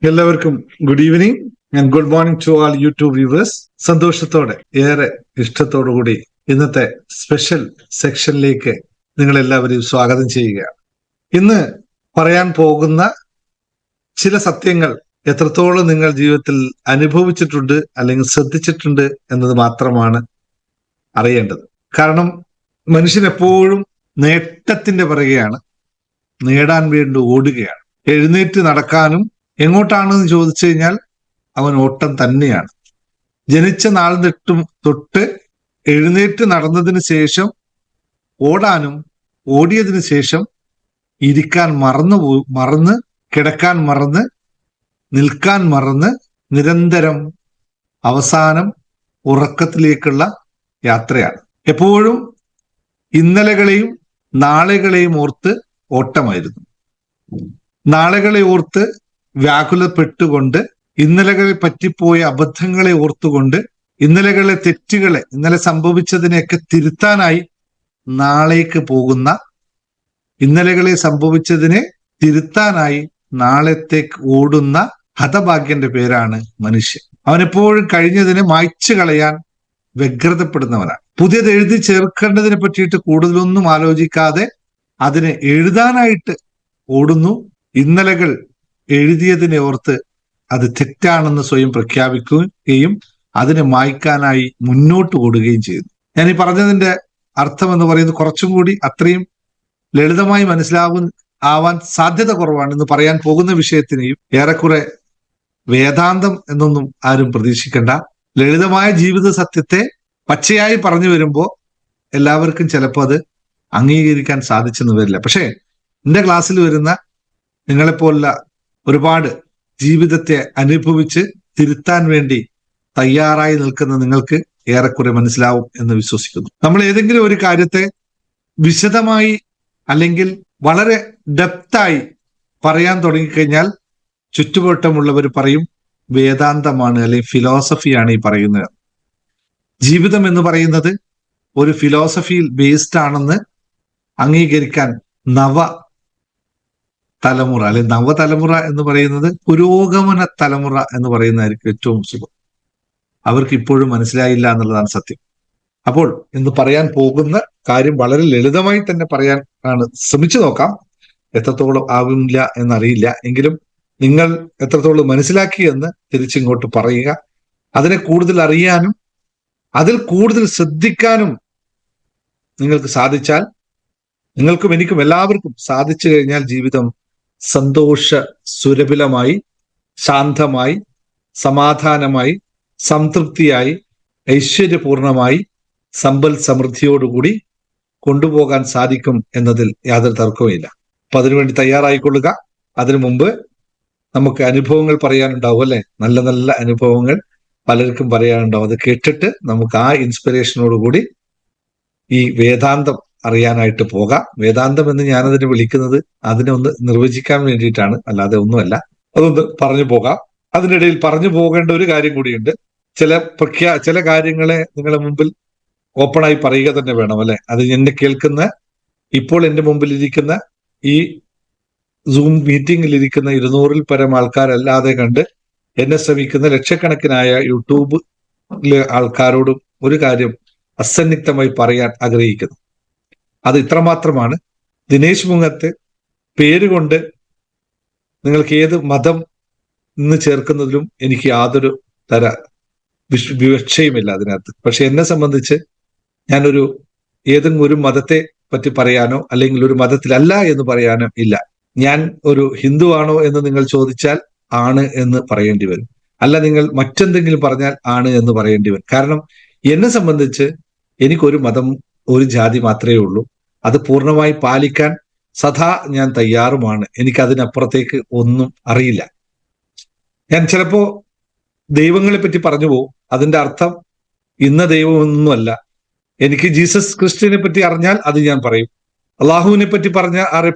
എല്ലാവർക്കും good evening and good morning to all YouTube viewers. സന്തോഷത്തോടെ ഏറെ ഇഷ്ടത്തോടുകൂടി ഇന്നത്തെ സ്പെഷ്യൽ സെക്ഷനിലേക്ക് നിങ്ങൾ എല്ലാവരെയും സ്വാഗതം ചെയ്യുകയാണ്. ഇന്ന് പറയാൻ പോകുന്ന ചില സത്യങ്ങൾ എത്രത്തോളം നിങ്ങൾ ജീവിതത്തിൽ അനുഭവിച്ചിട്ടുണ്ട് അല്ലെങ്കിൽ ശ്രദ്ധിച്ചിട്ടുണ്ട് എന്നത് മാത്രമാണ് അറിയേണ്ടത്. കാരണം മനുഷ്യൻ എപ്പോഴും നേട്ടത്തിന്റെ പിറകെയാണ്, നേടാൻ വേണ്ടി ഓടുകയാണ്. എഴുന്നേറ്റ് നടക്കാനും എങ്ങോട്ടാണെന്ന് ചോദിച്ചു കഴിഞ്ഞാൽ അവൻ ഓട്ടം തന്നെയാണ്. ജനിച്ച നാൾ തൊട്ട് എഴുന്നേറ്റ് നടന്നതിന് ശേഷം ഓടാനും, ഓടിയതിനു ശേഷം ഇരിക്കാൻ മറന്ന് കിടക്കാൻ മറന്ന് നിൽക്കാൻ മറന്ന് നിരന്തരം അവസാനം ഉറക്കത്തിലേക്കുള്ള യാത്രയാണ്. എപ്പോഴും ഇന്നലകളെയും നാളെകളെയും ഓർത്ത് ഓട്ടമായിരുന്നു. നാളെകളെ ഓർത്ത് വ്യാകുലപ്പെട്ടുകൊണ്ട്, ഇന്നലകളെ പറ്റിപ്പോയ അബദ്ധങ്ങളെ ഓർത്തുകൊണ്ട്, ഇന്നലകളെ തെറ്റുകളെ, ഇന്നലെ സംഭവിച്ചതിനെയൊക്കെ തിരുത്താനായി നാളേക്ക് പോകുന്ന, ഇന്നലകളെ സംഭവിച്ചതിനെ തിരുത്താനായി നാളത്തേക്ക് ഓടുന്ന ഹതഭാഗ്യന്റെ പേരാണ് മനുഷ്യൻ. അവനെപ്പോഴും കഴിഞ്ഞതിനെ മായ്ച്ചു കളയാൻ വ്യഗ്രതപ്പെടുന്നവനാണ്. പുതിയത് എഴുതി ചേർക്കേണ്ടതിനെ പറ്റിയിട്ട് കൂടുതലൊന്നും ആലോചിക്കാതെ അതിനെ എഴുതാനായിട്ട് ഓടുന്നു. ഇന്നലകൾ എഴുതിയതിനെ ഓർത്ത് അത് തെറ്റാണെന്ന് സ്വയം പ്രഖ്യാപിക്കുകയും അതിനെ മായ്ക്കാനായി മുന്നോട്ട് ഓടുകയും ചെയ്യുന്നു. ഞാൻ ഈ പറഞ്ഞതിന്റെ അർത്ഥം എന്ന് പറയുന്നത് കുറച്ചും കൂടി അത്രയും ലളിതമായി ആവാൻ സാധ്യത കുറവാണ്. ഇന്ന് പറയാൻ പോകുന്ന വിഷയത്തിനെയും ഏറെക്കുറെ വേദാന്തം എന്നൊന്നും ആരും പ്രതീക്ഷിക്കേണ്ട. ലളിതമായ ജീവിത സത്യത്തെ പച്ചയായി പറഞ്ഞു വരുമ്പോൾ എല്ലാവർക്കും ചിലപ്പോൾ അത് അംഗീകരിക്കാൻ സാധിച്ചെന്ന് വരില്ല. പക്ഷേ എന്റെ ക്ലാസ്സിൽ വരുന്ന നിങ്ങളെപ്പോലുള്ള ഒരുപാട് ജീവിതത്തെ അനുഭവിച്ച് തിരുത്താൻ വേണ്ടി തയ്യാറായി നിൽക്കുന്ന നിങ്ങൾക്ക് ഏറെക്കുറെ മനസ്സിലാവും എന്ന് വിശ്വസിക്കുന്നു. നമ്മൾ ഏതെങ്കിലും ഒരു കാര്യത്തെ വിശദമായി അല്ലെങ്കിൽ വളരെ ഡെപ്തായി പറയാൻ തുടങ്ങിക്കഴിഞ്ഞാൽ ചുറ്റുവട്ടമുള്ളവർ പറയും വേദാന്തമാണ് അല്ലെങ്കിൽ ഫിലോസഫിയാണ് ഈ പറയുന്നത്. ജീവിതം എന്ന് പറയുന്നത് ഒരു ഫിലോസഫിയിൽ ബേസ്ഡ് ആണെന്ന് അംഗീകരിക്കാൻ തലമുറ അല്ലെങ്കിൽ നവതലമുറ എന്ന് പറയുന്നത് പുരോഗമന തലമുറ എന്ന് പറയുന്നതായിരിക്കും ഏറ്റവും സുഖം. അവർക്ക് ഇപ്പോഴും മനസ്സിലായില്ല എന്നുള്ളതാണ് സത്യം. അപ്പോൾ ഇന്ന് പറയാൻ പോകുന്ന കാര്യം വളരെ ലളിതമായി തന്നെ പറയാൻ ആണ് ശ്രമിച്ചു നോക്കാം. എത്രത്തോളം ആവില്ല എന്നറിയില്ല, എങ്കിലും നിങ്ങൾ എത്രത്തോളം മനസ്സിലാക്കിയെന്ന് തിരിച്ചിങ്ങോട്ട് പറയുക. അതിനെ കൂടുതൽ അറിയാനും അതിൽ കൂടുതൽ ശ്രദ്ധിക്കാനും നിങ്ങൾക്ക് സാധിച്ചാൽ, നിങ്ങൾക്കും എനിക്കും എല്ലാവർക്കും സാധിച്ചു കഴിഞ്ഞാൽ ജീവിതം സന്തോഷ സുരഭിലമായി, ശാന്തമായി, സമാധാനമായി, സംതൃപ്തിയായി, ഐശ്വര്യപൂർണമായി, സമ്പൽ സമൃദ്ധിയോടുകൂടി കൊണ്ടുപോകാൻ സാധിക്കും എന്നതിൽ യാതൊരു തർക്കവുമില്ല. അപ്പൊ അതിനുവേണ്ടി തയ്യാറായിക്കൊള്ളുക. അതിനു മുമ്പ് നമുക്ക് അനുഭവങ്ങൾ പറയാനുണ്ടാവും, അല്ലെ? നല്ല നല്ല അനുഭവങ്ങൾ പലർക്കും പറയാനുണ്ടാവും. അത് കേട്ടിട്ട് നമുക്ക് ആ ഇൻസ്പിറേഷനോടുകൂടി ഈ വേദാന്തം അറിയാനായിട്ട് പോകാം. വേദാന്തം എന്ന് ഞാനതിനെ വിളിക്കുന്നത് അതിനെ ഒന്ന് നിർവചിക്കാൻ വേണ്ടിയിട്ടാണ്, അല്ലാതെ ഒന്നുമല്ല. അതൊന്ന് പറഞ്ഞു പോകാം. അതിനിടയിൽ പറഞ്ഞു പോകേണ്ട ഒരു കാര്യം കൂടിയുണ്ട്. ചില കാര്യങ്ങളെ നിങ്ങളുടെ മുമ്പിൽ ഓപ്പണായി പറയുക തന്നെ വേണം, അല്ലെ? അത് എന്നെ കേൾക്കുന്ന, ഇപ്പോൾ എന്റെ മുമ്പിലിരിക്കുന്ന ഈ സൂം മീറ്റിംഗിലിരിക്കുന്ന 200-ൽ പരം ആൾക്കാരല്ലാതെ കണ്ട് എന്നെ ശ്രമിക്കുന്ന ലക്ഷക്കണക്കിനായ യൂട്യൂബിലെ ആൾക്കാരോടും ഒരു കാര്യം അസന്നിഗ്ധമായി പറയാൻ ആഗ്രഹിക്കുന്നു. അത് ഇത്രമാത്രമാണ്. ദിനേശ് മുങ്ങത്ത് പേരുകൊണ്ട് നിങ്ങൾക്ക് ഏത് മതം ഇന്ന് ചേർക്കുന്നതിലും എനിക്ക് യാതൊരു തര വിവക്ഷയുമില്ല അതിനകത്ത്. പക്ഷെ എന്നെ സംബന്ധിച്ച് ഞാനൊരു ഏതെങ്കിലും ഒരു മതത്തെ പറ്റി പറയാനോ അല്ലെങ്കിൽ ഒരു മതത്തിലല്ല എന്ന് പറയാനോ ഇല്ല. ഞാൻ ഒരു ഹിന്ദു ആണോ എന്ന് നിങ്ങൾ ചോദിച്ചാൽ ആണ് എന്ന് പറയേണ്ടി വരും. അല്ല, നിങ്ങൾ മറ്റെന്തെങ്കിലും പറഞ്ഞാൽ ആണ് എന്ന് പറയേണ്ടി വരും. കാരണം എന്നെ സംബന്ധിച്ച് എനിക്കൊരു മതം, ഒരു ജാതി മാത്രമേ ഉള്ളൂ. അത് പൂർണ്ണമായി പാലിക്കാൻ സദാ ഞാൻ തയ്യാറുമാണ്. എനിക്കതിനപ്പുറത്തേക്ക് ഒന്നും അറിയില്ല. ഞാൻ ചിലപ്പോ ദൈവങ്ങളെ പറ്റി പറഞ്ഞു പോകും. അതിന്റെ അർത്ഥം ഇന്ന ദൈവമൊന്നുമല്ല. എനിക്ക് ജീസസ് ക്രിസ്തുവിനെ പറ്റി അറിഞ്ഞാൽ അത് ഞാൻ പറയും. അള്ളാഹുവിനെ പറ്റി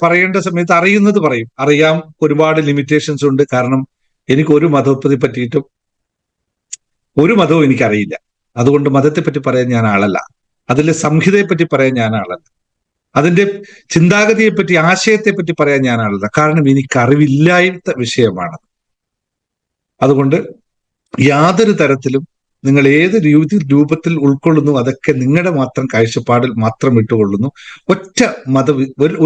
പറയേണ്ട സമയത്ത് അറിയുന്നത് പറയും. അറിയാം, ഒരുപാട് ലിമിറ്റേഷൻസ് ഉണ്ട്. കാരണം എനിക്ക് ഒരു മതത്തെ പറ്റിയിട്ടും ഒരു മതവും എനിക്കറിയില്ല. അതുകൊണ്ട് മതത്തെ പറ്റി പറയാൻ ഞാൻ ആളല്ല. അതിലെ സംഹിതയെ പറ്റി പറയാൻ ഞാൻ ആളല്ല. അതിന്റെ ചിന്താഗതിയെ പറ്റി, ആശയത്തെ പറ്റി പറയാൻ ഞാൻ ആളല്ല. കാരണം എനിക്ക് അറിവില്ലാത്ത വിഷയമാണ്. അതുകൊണ്ട് യാതൊരു തരത്തിലും നിങ്ങൾ ഏത് രൂപത്തിൽ ഉൾക്കൊള്ളുന്നു അതൊക്കെ നിങ്ങളുടെ മാത്രം കാഴ്ചപ്പാടിൽ മാത്രം ഇട്ടുകൊള്ളുന്നു. ഒറ്റ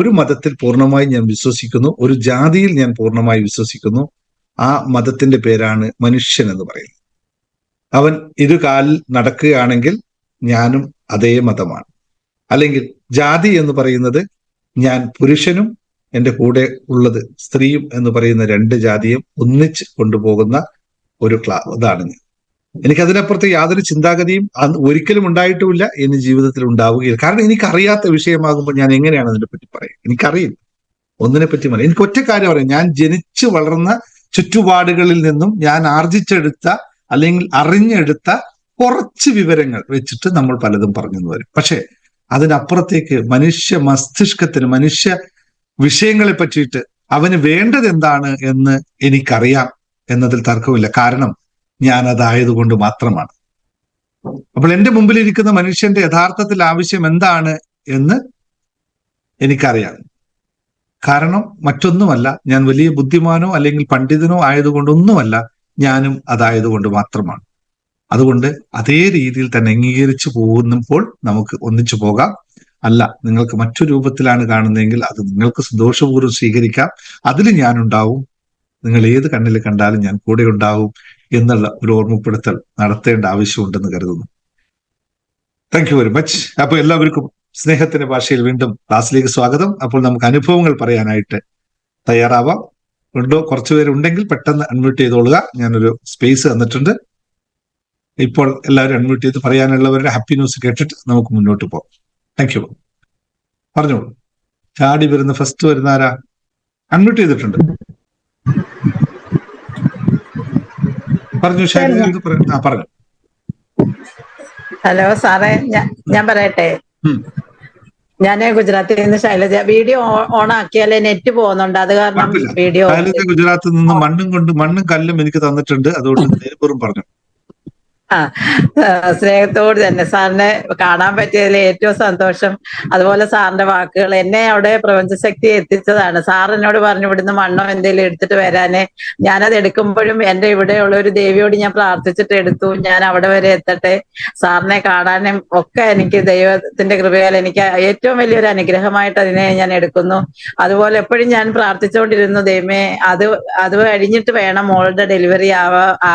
ഒരു മതത്തിൽ പൂർണ്ണമായി ഞാൻ വിശ്വസിക്കുന്നു, ഒരു ജാതിയിൽ ഞാൻ പൂർണ്ണമായി വിശ്വസിക്കുന്നു. ആ മതത്തിന്റെ പേരാണ് മനുഷ്യൻ എന്ന് പറയുന്നത്. അവൻ ഇരുകാലിൽ നടക്കുകയാണെങ്കിൽ ഞാനും അതേ മതമാണ്. അല്ലെങ്കിൽ ജാതി എന്ന് പറയുന്നത് ഞാൻ പുരുഷനും എൻ്റെ കൂടെ ഉള്ളത് സ്ത്രീയും എന്ന് പറയുന്ന രണ്ട് ജാതിയും ഒന്നിച്ച് കൊണ്ടുപോകുന്ന ഒരു ഇതാണ് ഞാൻ. എനിക്കതിനപ്പുറത്ത് യാതൊരു ചിന്താഗതിയും ഒരിക്കലും ഉണ്ടായിട്ടുമില്ല, ഇനി ജീവിതത്തിൽ ഉണ്ടാവുകയില്ല. കാരണം എനിക്കറിയാത്ത വിഷയമാകുമ്പോൾ ഞാൻ എങ്ങനെയാണ് അതിനെപ്പറ്റി പറയുക? എനിക്കറിയില്ല, ഒന്നിനെ പറ്റി പറയാം. എനിക്ക് ഒറ്റ കാര്യം പറയാം, ഞാൻ ജനിച്ചു വളർന്ന ചുറ്റുപാടുകളിൽ നിന്നും ഞാൻ ആർജിച്ചെടുത്ത അല്ലെങ്കിൽ അറിഞ്ഞെടുത്ത കുറച്ച് വിവരങ്ങൾ വെച്ചിട്ട് നമ്മൾ പലതും പറഞ്ഞു വരും. പക്ഷെ അതിനപ്പുറത്തേക്ക് മനുഷ്യ മസ്തിഷ്കത്തിന്, മനുഷ്യ വിഷയങ്ങളെ പറ്റിയിട്ട് അവന് വേണ്ടത് എന്താണ് എന്ന് എനിക്കറിയാം എന്നതിൽ തർക്കമില്ല. കാരണം ഞാൻ അതായതുകൊണ്ട് മാത്രമാണ്. അപ്പോൾ എൻ്റെ മുമ്പിലിരിക്കുന്ന മനുഷ്യന്റെ യഥാർത്ഥത്തിൽ ആവശ്യം എന്താണ് എന്ന് എനിക്കറിയാം. കാരണം മറ്റൊന്നുമല്ല, ഞാൻ വലിയ ബുദ്ധിമാനോ അല്ലെങ്കിൽ പണ്ഡിതനോ ആയതുകൊണ്ടൊന്നുമല്ല, ഞാനും അതായതുകൊണ്ട് മാത്രമാണ്. അതുകൊണ്ട് അതേ രീതിയിൽ തന്നെ അംഗീകരിച്ചു പോകുമ്പോൾ നമുക്ക് ഒന്നിച്ചു പോകാം. അല്ല, നിങ്ങൾക്ക് മറ്റു രൂപത്തിലാണ് കാണുന്നതെങ്കിൽ അത് നിങ്ങൾക്ക് സന്തോഷപൂർവ്വം സ്വീകരിക്കാം. അതിൽ ഞാനുണ്ടാവും. നിങ്ങൾ ഏത് കണ്ണിൽ കണ്ടാലും ഞാൻ കൂടെ ഉണ്ടാവും എന്നുള്ള ഒരു ഓർമ്മപ്പെടുത്തൽ നടത്തേണ്ട ആവശ്യമുണ്ടെന്ന് കരുതുന്നു. Thank you very much. അപ്പോൾ എല്ലാവർക്കും സ്നേഹത്തിന്റെ ഭാഷയിൽ വീണ്ടും ക്ലാസ്സിലേക്ക് സ്വാഗതം. അപ്പോൾ നമുക്ക് അനുഭവങ്ങൾ പറയാനായിട്ട് തയ്യാറാവാം. ഉണ്ടോ? കുറച്ചുപേരുണ്ടെങ്കിൽ പെട്ടെന്ന് അൺമ്യൂട്ട് ചെയ്തോളുക. ഞാനൊരു സ്പേസ് തന്നിട്ടുണ്ട്. ഇപ്പോൾ എല്ലാവരും അൺമ്യൂട്ട് ചെയ്ത് പറയാനുള്ളവരുടെ ഹാപ്പി ന്യൂസ് കേട്ടിട്ട് നമുക്ക് മുന്നോട്ട് പോകാം. Thank you. പറഞ്ഞോളൂ. ചാടി വരുന്ന ഫസ്റ്റ് വരുന്ന ആരാ? അൺമ്യൂട്ട് ചെയ്തിട്ടുണ്ട്. പറഞ്ഞു ശൈലജ. പറഞ്ഞു. ഹലോ സാറേ, ഞാൻ പറയട്ടെ. ഞാന് ഗുജറാത്തിൽ നിന്ന് ശൈലജ. വീഡിയോ ഓൺ ആക്കിയാലേ നെറ്റ് പോകുന്നുണ്ട്, അത് കാരണം വീഡിയോ. ശൈലജ ഗുജറാത്തിൽ നിന്ന് മണ്ണും കല്ലും എനിക്ക് തന്നിട്ടുണ്ട്, അതുകൊണ്ട് നേരിപ്പുറം പറഞ്ഞു. സ്നേഹത്തോട് തന്നെ സാറിനെ കാണാൻ പറ്റിയതിൽ ഏറ്റവും സന്തോഷം. അതുപോലെ സാറിന്റെ വാക്കുകൾ എന്നെ അവിടെ പ്രപഞ്ചശക്തി എത്തിച്ചതാണ്. സാർ എന്നോട് പറഞ്ഞു ഇവിടുന്ന് മണ്ണോ എന്തെങ്കിലും എടുത്തിട്ട് വരാന്. ഞാനത് എടുക്കുമ്പോഴും എന്റെ ഇവിടെയുള്ള ഒരു ദേവിയോട് ഞാൻ പ്രാർത്ഥിച്ചിട്ട് എടുത്തു. ഞാൻ അവിടെ വരെ എത്തട്ടെ, സാറിനെ കാണാനും ഒക്കെ എനിക്ക് ദൈവത്തിന്റെ കൃപയാൽ എനിക്ക് ഏറ്റവും വലിയൊരു അനുഗ്രഹമായിട്ട് അതിനെ ഞാൻ എടുക്കുന്നു. അതുപോലെ എപ്പോഴും ഞാൻ പ്രാർത്ഥിച്ചുകൊണ്ടിരുന്നു, ദൈവമേ അത് കഴിഞ്ഞിട്ട് വേണം മോളുടെ ഡെലിവറി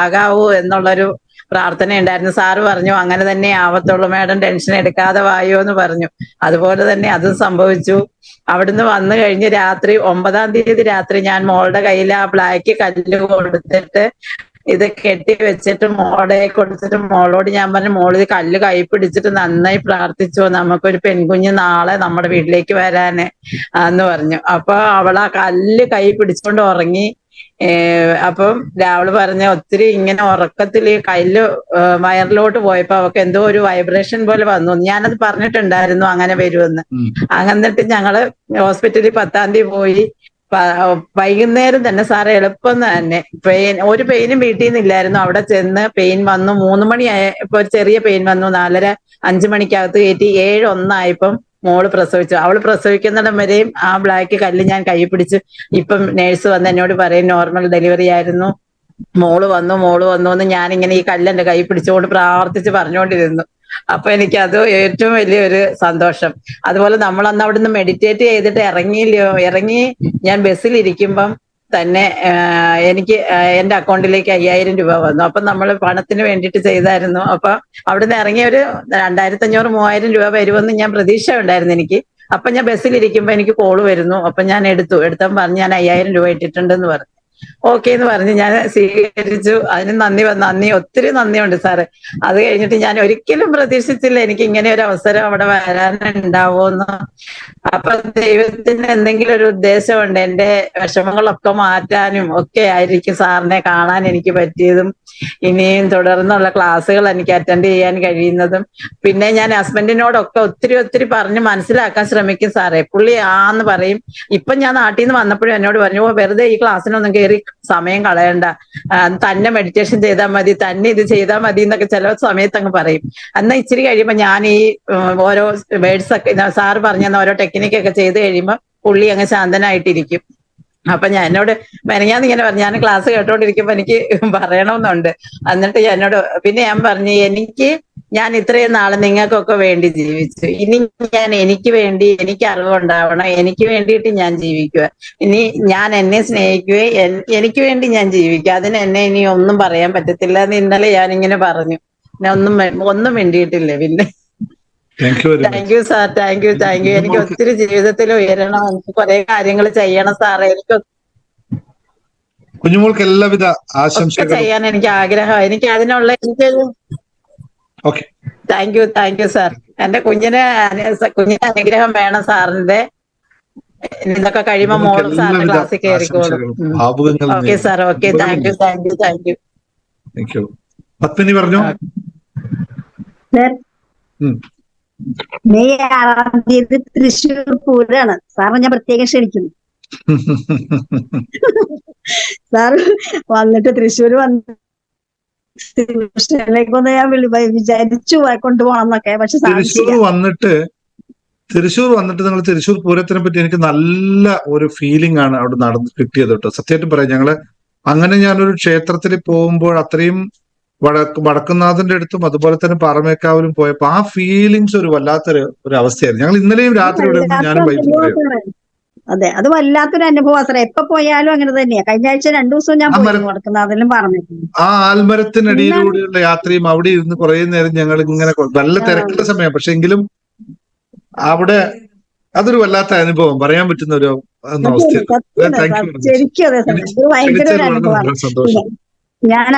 ആകാവൂ എന്നുള്ളൊരു പ്രാർത്ഥന ഉണ്ടായിരുന്നു. സാറ് പറഞ്ഞു അങ്ങനെ തന്നെ ആവത്തുള്ളൂ മാഡം, ടെൻഷൻ എടുക്കാതെ വായോ എന്ന് പറഞ്ഞു. അതുപോലെ തന്നെ അതും സംഭവിച്ചു. അവിടുന്ന് വന്നു കഴിഞ്ഞ് രാത്രി 9-ാം തീയതി രാത്രി ഞാൻ മോളുടെ കയ്യിൽ ആ ബ്ലാക്ക് കല്ല് കൊടുത്തിട്ട് ഇത് കെട്ടി വെച്ചിട്ട് മോളെ കൊടുത്തിട്ട് മോളോട് ഞാൻ പറഞ്ഞു, മോള് ഇത് കല്ല് കൈ പിടിച്ചിട്ട് നന്നായി പ്രാർത്ഥിച്ചോ, നമുക്കൊരു പെൺകുഞ്ഞ് നാളെ നമ്മുടെ വീട്ടിലേക്ക് വരാന് എന്ന് പറഞ്ഞു. അപ്പൊ അവൾ ആ കല്ല് കൈ പിടിച്ചുകൊണ്ട് ഉറങ്ങി. അപ്പം രാവിലെ പറഞ്ഞ ഒത്തിരി ഇങ്ങനെ ഉറക്കത്തിൽ ഈ കല്ല് വയറിലോട്ട് പോയപ്പോ അവക്ക് എന്തോ ഒരു വൈബ്രേഷൻ പോലെ വന്നു. ഞാനത് പറഞ്ഞിട്ടുണ്ടായിരുന്നു അങ്ങനെ വരുമെന്ന്. എന്നിട്ട് ഞങ്ങള് ഹോസ്പിറ്റലിൽ 10-ാം തീയതി പോയി. വൈകുന്നേരം തന്നെ സാറ് എളുപ്പം തന്നെ ഒരു പെയിനും വീട്ടിൽ നിന്നില്ലായിരുന്നു. അവിടെ ചെന്ന് പെയിൻ വന്നു. 3 മണിയായ ഇപ്പൊ ഒരു ചെറിയ പെയിൻ വന്നു. 4:30-5 മണിക്കകത്ത് കയറ്റി 7:01 മോള് പ്രസവിച്ചു. അവള് പ്രസവിക്കുന്നിടം വരെയും ആ ബ്ലാക്ക് കല്ല് ഞാൻ കൈ പിടിച്ച്. ഇപ്പം നേഴ്സ് വന്ന് എന്നോട് പറയും നോർമൽ ഡെലിവറി ആയിരുന്നു, മോള് വന്നു എന്ന് ഞാനിങ്ങനെ ഈ കല്ല് എന്റെ കൈ പിടിച്ചുകൊണ്ട് പ്രാർത്ഥിച്ച് പറഞ്ഞുകൊണ്ടിരുന്നു. അപ്പൊ എനിക്ക് അത് ഏറ്റവും വലിയൊരു സന്തോഷം. അതുപോലെ നമ്മൾ അന്ന് അവിടുന്ന് മെഡിറ്റേറ്റ് ചെയ്തിട്ട് ഇറങ്ങി ഞാൻ ബസ്സിലിരിക്കുമ്പം തന്നെ എനിക്ക് എന്റെ അക്കൗണ്ടിലേക്ക് 5000 രൂപ വന്നു. അപ്പൊ നമ്മൾ പണത്തിന് വേണ്ടിയിട്ട് ചെയ്തായിരുന്നു. അപ്പൊ അവിടുന്ന് ഇറങ്ങിയ ഒരു 2500-3000 രൂപ വരുമെന്ന് ഞാൻ പ്രതീക്ഷ ഉണ്ടായിരുന്നു എനിക്ക്. അപ്പൊ ഞാൻ ബസ്സിലിരിക്കുമ്പോ എനിക്ക് കോള് വരുന്നു. അപ്പൊ ഞാൻ എടുത്തപ്പം പറഞ്ഞു ഞാൻ 5000 രൂപ ഇട്ടിട്ടുണ്ടെന്ന് പറഞ്ഞു. ഓക്കെ എന്ന് പറഞ്ഞ് ഞാൻ സ്വീകരിച്ചു. അതിന് നന്ദി, ഒത്തിരി നന്ദിയുണ്ട് സാറ്. അത് കഴിഞ്ഞിട്ട് ഞാൻ ഒരിക്കലും പ്രതീക്ഷിച്ചില്ല എനിക്ക് ഇങ്ങനെ ഒരു അവസരം അവിടെ വരാനുണ്ടാവുമെന്ന്. അപ്പൊ ദൈവത്തിന് എന്തെങ്കിലും ഒരു ഉദ്ദേശമുണ്ട്. എന്റെ വിഷമങ്ങളൊക്കെ മാറ്റാനും ഒക്കെ ആയിരിക്കും സാറിനെ കാണാൻ എനിക്ക് പറ്റിയതും ഇനിയും തുടർന്നുള്ള ക്ലാസ്സുകൾ എനിക്ക് അറ്റൻഡ് ചെയ്യാൻ കഴിയുന്നതും. പിന്നെ ഞാൻ ഹസ്ബൻഡിനോടൊക്കെ ഒത്തിരി പറഞ്ഞ് മനസ്സിലാക്കാൻ ശ്രമിക്കും സാറേ. പുള്ളി ആന്ന് പറയും. ഇപ്പൊ ഞാൻ നാട്ടിൽ നിന്ന് വന്നപ്പോഴും എന്നോട് പറഞ്ഞു, വെറുതെ ഈ ക്ലാസ്സിനൊന്നും കയറി സമയം കളയണ്ട, തന്നെ മെഡിറ്റേഷൻ ചെയ്താൽ മതി, തന്നെ ഇത് ചെയ്താൽ മതി എന്നൊക്കെ ചില സമയത്ത് അങ്ങ് പറയും. എന്നാൽ ഇച്ചിരി കഴിയുമ്പോൾ ഞാൻ ഈ ഓരോ വേർഡ്സ് ഒക്കെ സാറ് പറഞ്ഞ ഓരോ ടെക്നിക്കൊക്കെ ചെയ്ത് കഴിയുമ്പോൾ പുള്ളി അങ്ങ് ശാന്തനായിട്ടിരിക്കും. അപ്പൊ ഞാൻ എന്നോട് മെനഞ്ഞാന്ന് ഇങ്ങനെ പറഞ്ഞു, ഞാൻ ക്ലാസ് കേട്ടോണ്ടിരിക്കുമ്പോ എനിക്ക് പറയണമെന്നുണ്ട്. എന്നിട്ട് എന്നോട് പിന്നെ ഞാൻ പറഞ്ഞു, ഞാൻ ഇത്രയും നാള് നിങ്ങൾക്കൊക്കെ വേണ്ടി ജീവിച്ചു, ഇനി ഞാൻ എനിക്ക് വേണ്ടി, എനിക്ക് അറിവുണ്ടാവണം, എനിക്ക് വേണ്ടിയിട്ട് ഞാൻ ജീവിക്കുക. ഇനി ഞാൻ എന്നെ സ്നേഹിക്കുകയും എനിക്ക് വേണ്ടി ഞാൻ ജീവിക്കുക, അതിന് എന്നെ ഇനി ഒന്നും പറയാൻ പറ്റത്തില്ല എന്ന് ഇന്നലെ ഞാനിങ്ങനെ പറഞ്ഞു. പിന്നെ ഒന്നും വേണ്ടിയിട്ടില്ല. പിന്നെ thank you very thank much. You sir, thank U. എനിക്ക് ഒത്തിരി ജീവിതത്തിൽ ഉയരണം, എനിക്ക് കുറെ കാര്യങ്ങൾ ചെയ്യണം സാറേ, എനിക്ക് കുഞ്ഞുമോൾക്ക് എല്ലാവിധ ഒക്കെ ആശംസകളും. ചെയ്യാൻ എനിക്ക് ആഗ്രഹം. എനിക്ക് അതിനുള്ള ഓക്കെ, താങ്ക് യു സാർ. എന്റെ കുഞ്ഞിന് അനുഗ്രഹം വേണം സാറിന്റെ. ഇതൊക്കെ കഴിയുമ്പോ കുഞ്ഞുമോൾക്ക് മോളും സാറിന്റെ എല്ലാവിധ ക്ലാസ്സിൽ കയറിക്കോളും. ആശംസകളും ഭാവുകങ്ങളും ഓക്കെ നേരുന്നു. Sir, okay. Thank you. Thank you. Padmini പറഞ്ഞു. സർ, ഉം. മെയ് 6 തീയതി തൃശ്ശൂർ പൂരാണ്. സാറിനെ ഞാൻ പ്രത്യേകം ക്ഷണിക്കുന്നു. സാർ വന്നിട്ട് തൃശ്ശൂർ വന്ന് സ്റ്റേഷനിലേക്കൊന്ന് ഞാൻ വിചാരിച്ചു കൊണ്ടുപോകണം എന്നൊക്കെ, പക്ഷെ തൃശ്ശൂർ വന്നിട്ട് നിങ്ങൾ തൃശ്ശൂർ പൂരത്തിനെ പറ്റി എനിക്ക് നല്ല ഒരു ഫീലിംഗ് ആണ് അവിടെ നടന്ന് കിട്ടിയത് കേട്ടോ. സത്യമായിട്ടും പറയാം, ഞങ്ങള് അങ്ങനെ ഞാനൊരു ക്ഷേത്രത്തിൽ പോകുമ്പോൾ അത്രയും വടക്കുന്നാഥന്റെ അടുത്തും അതുപോലെ തന്നെ പാറമേക്കാവിലും പോയപ്പോ ആ ഫീലിങ്സ് ഒരു വല്ലാത്തൊരു അവസ്ഥയായിരുന്നു. ഞങ്ങൾ ഇന്നലെയും രാത്രി ഇവിടെ നിന്ന് ഞാനും വൈഫും പറയാം. അതെ, അത് വല്ലാത്തൊരു അനുഭവം സാറേ. എപ്പോ പോയാലും അങ്ങനെ തന്നെയാ. കഴിഞ്ഞ ആഴ്ച 2 ദിവസം ഞാൻ പോയി വടക്കുന്നാഥിലും പറഞ്ഞു. ആ ആൽമരത്തിനടിയിലൂടെയുള്ള യാത്രയും അവിടെ ഇരുന്ന് കുറെ നേരം ഞങ്ങൾ ഇങ്ങനെ, നല്ല തിരക്കുള്ള സമയം, പക്ഷെ എങ്കിലും അവിടെ അതൊരു വല്ലാത്ത അനുഭവം, പറയാൻ പറ്റുന്ന ഒരു അവസ്ഥയാണ്. ശരിക്കും അതെ സാർ, ഇത് ഭയങ്കര ഒരു അനുഭവമാണ്. സന്തോഷം. ഞാൻ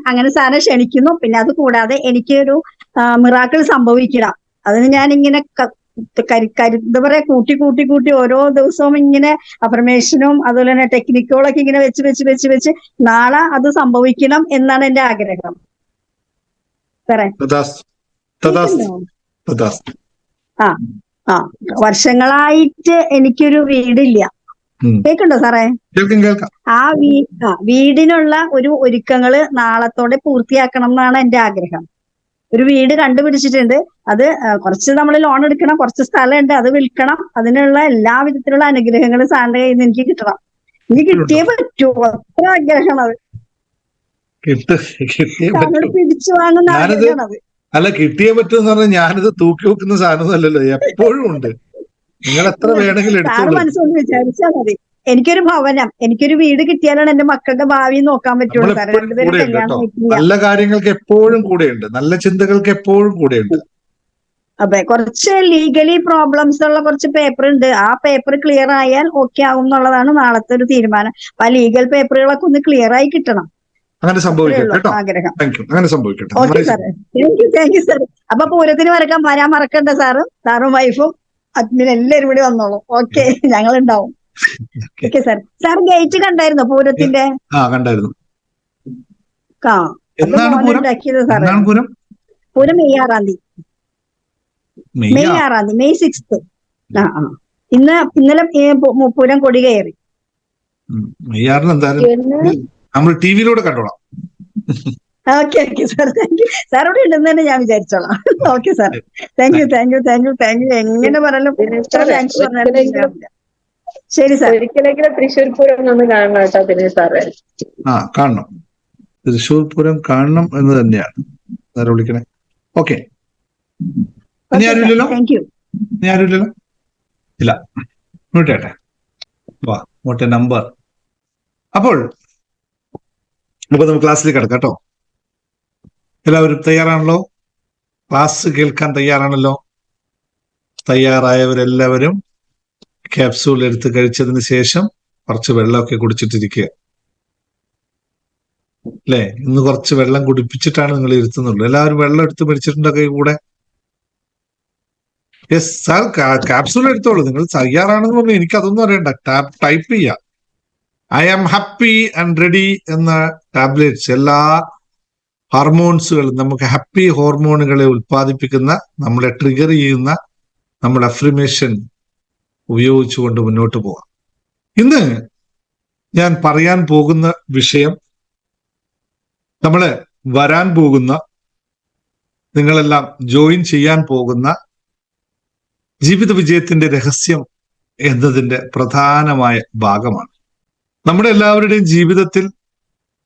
അങ്ങനെ സാറിനെ ക്ഷണിക്കുന്നു. പിന്നെ അത് കൂടാതെ എനിക്കൊരു മിറാക്കിൾ സംഭവിക്കണം. അതിന് ഞാൻ ഇങ്ങനെ എന്താ പറയാ, കൂട്ടി ഓരോ ദിവസവും ഇങ്ങനെ അഫർമേഷനും അതുപോലെ തന്നെ ടെക്നിക്കുകളൊക്കെ ഇങ്ങനെ വെച്ച് നാളെ അത് സംഭവിക്കണം എന്നാണ് എന്റെ ആഗ്രഹം. സാറേ, വർഷങ്ങളായിട്ട് എനിക്കൊരു വീടില്ല. കേൾക്കണ്ടോ സാറേ? ആ വീടിനുള്ള ഒരുക്കങ്ങള് നാളത്തോടെ പൂർത്തിയാക്കണം എന്നാണ് എന്റെ ആഗ്രഹം. ഒരു വീട് കണ്ടുപിടിച്ചിട്ടുണ്ട്. അത് കുറച്ച് നമ്മൾ ലോൺ എടുക്കണം, കുറച്ച് സ്ഥലമുണ്ട്, അത് വിൽക്കണം. അതിനുള്ള എല്ലാ വിധത്തിലുള്ള അനുഗ്രഹങ്ങളും സാറിന്റെ കയ്യിൽ നിന്ന് എനിക്ക് കിട്ടണം. എനിക്ക് കിട്ടിയേ പറ്റൂ. അത്ര ആഗ്രഹമാണ് അത്. പിടിച്ചു വാങ്ങുന്ന ആഗ്രഹമാണ് അത്. അല്ല, കിട്ടിയേ പറ്റുമെന്ന് പറഞ്ഞാൽ ഞാനിത് തൂക്കി വെക്കുന്ന സാധനമൊന്നുമല്ലല്ലോ, എപ്പോഴും ഉണ്ട്. നിങ്ങൾ എത്ര വേണമെങ്കിലും സാറ് മനസ്സൊന്ന് വിചാരിച്ചാൽ മതി. എനിക്കൊരു ഭവനം, എനിക്കൊരു വീട് കിട്ടിയാലാണ് എന്റെ മക്കളുടെ ഭാവി നോക്കാൻ പറ്റുള്ളൂ സാറേ. രണ്ടുപേരും കല്യാണം കഴിക്കില്ല. നല്ല കാര്യങ്ങൾക്ക് എപ്പോഴും കൂടെയുണ്ട്, നല്ല ചിന്തകൾക്ക് എപ്പോഴും കൂടെയുണ്ട്. അതെ, കുറച്ച് ലീഗലി പ്രോബ്ലംസ് ഉള്ള കുറച്ച് പേപ്പർ ഉണ്ട്. ആ പേപ്പർ ക്ലിയർ ആയാൽ ഓക്കെ ആവും എന്നുള്ളതാണ് നാളത്തെ ഒരു തീരുമാനം. അപ്പൊ ആ ലീഗൽ പേപ്പറുകളൊക്കെ ഒന്ന് ക്ലിയർ ആയി കിട്ടണം. അങ്ങനെ സംഭവിക്കട്ടെ. ആഗ്രഹം. അങ്ങനെ സംഭവിക്കട്ടെ. ഓക്കെ സാറേ, താങ്ക് യു സാർ. അപ്പൊ പൂരത്തിന് വരാൻ മറക്കണ്ട സാറും വൈഫും അഡ്മിൻ എല്ലാവരും കൂടി വന്നോളൂ. ഓക്കെ, ഞങ്ങൾ ഉണ്ടാവും. Okay sir. സാർ ഗേറ്റ് കണ്ടായിരുന്നോ പൂരത്തിന്റെ? കണ്ടായിരുന്നു. ഉണ്ടാക്കിയത് സാറേ. പൂരം മെയ് 6 തീയതി. മെയ് 6. ഇന്നലെ പൂരം കൊടി കയറി. മെയ് 6 എന്തായാലും നമ്മൾ ടിവിയിലൂടെ കണ്ടോളാം. Okay sir, thank you. Sir ഇവിടെ ഉണ്ടെന്ന് തന്നെ ഞാൻ വിചാരിച്ചോളാം. Okay sir, thank you. എങ്ങനെ പറഞ്ഞാലും താങ്ക്സ് പറഞ്ഞാലും ശരി സാർ. ഒരിക്കലെങ്കിലും തൃശ്ശൂർ പൂരം ഒന്ന് കാണണം കേട്ടോ പിന്നെ സാറേ. കാണണം, തൃശ്ശൂർ പൂരം കാണണം എന്ന് തന്നെയാണ് സാറ് വിളിക്കണേ. ഓക്കെ, ഇനി ആരുമില്ലല്ലോ? ഇല്ല, നോട്ടേട്ടെ. വാ, നോട്ടെ നമ്പർ. അപ്പോൾ നമുക്ക് ക്ലാസ്സിലേക്ക് കിടക്കാം കേട്ടോ. എല്ലാവരും തയ്യാറാണല്ലോ? ക്ലാസ് കേൾക്കാൻ തയ്യാറാണല്ലോ? തയ്യാറായവരെല്ലാവരും ക്യാപ്സൂൾ എടുത്ത് കഴിച്ചതിന് ശേഷം കുറച്ച് വെള്ളമൊക്കെ കുടിച്ചിട്ടിരിക്കുക അല്ലേ? ഇന്ന് കുറച്ച് വെള്ളം കുടിപ്പിച്ചിട്ടാണ് നിങ്ങൾ ഇരുത്തുന്നുള്ളൂ. എല്ലാവരും വെള്ളം എടുത്ത് മേടിച്ചിട്ടുണ്ടൊക്കെ കൂടെ? യെസ് സാർ, ക്യാപ്സൂൾ എടുത്തോളൂ. നിങ്ങൾ തയ്യാറാണെന്ന് പറഞ്ഞു, എനിക്ക് അതൊന്നും അറിയണ്ട. ടൈപ്പ് ചെയ്യാം I am happy and ready എന്ന ടാബ്ലറ്റ്സ്. എല്ലാ ഹോർമോൺസുകളും, നമുക്ക് ഹാപ്പി ഹോർമോണുകളെ ഉൽപ്പാദിപ്പിക്കുന്ന, നമ്മളെ ട്രിഗർ ചെയ്യുന്ന നമ്മുടെ അഫ്രിമേഷൻ ഉപയോഗിച്ചുകൊണ്ട് മുന്നോട്ട് പോകാം. ഇന്ന് ഞാൻ പറയാൻ പോകുന്ന വിഷയം, നമ്മള് വരാൻ പോകുന്ന, നിങ്ങളെല്ലാം ജോയിൻ ചെയ്യാൻ പോകുന്ന ജീവിത വിജയത്തിന്റെ രഹസ്യം എന്നതിന്റെ പ്രധാനമായ ഭാഗമാണ്. നമ്മുടെ എല്ലാവരുടെയും ജീവിതത്തിൽ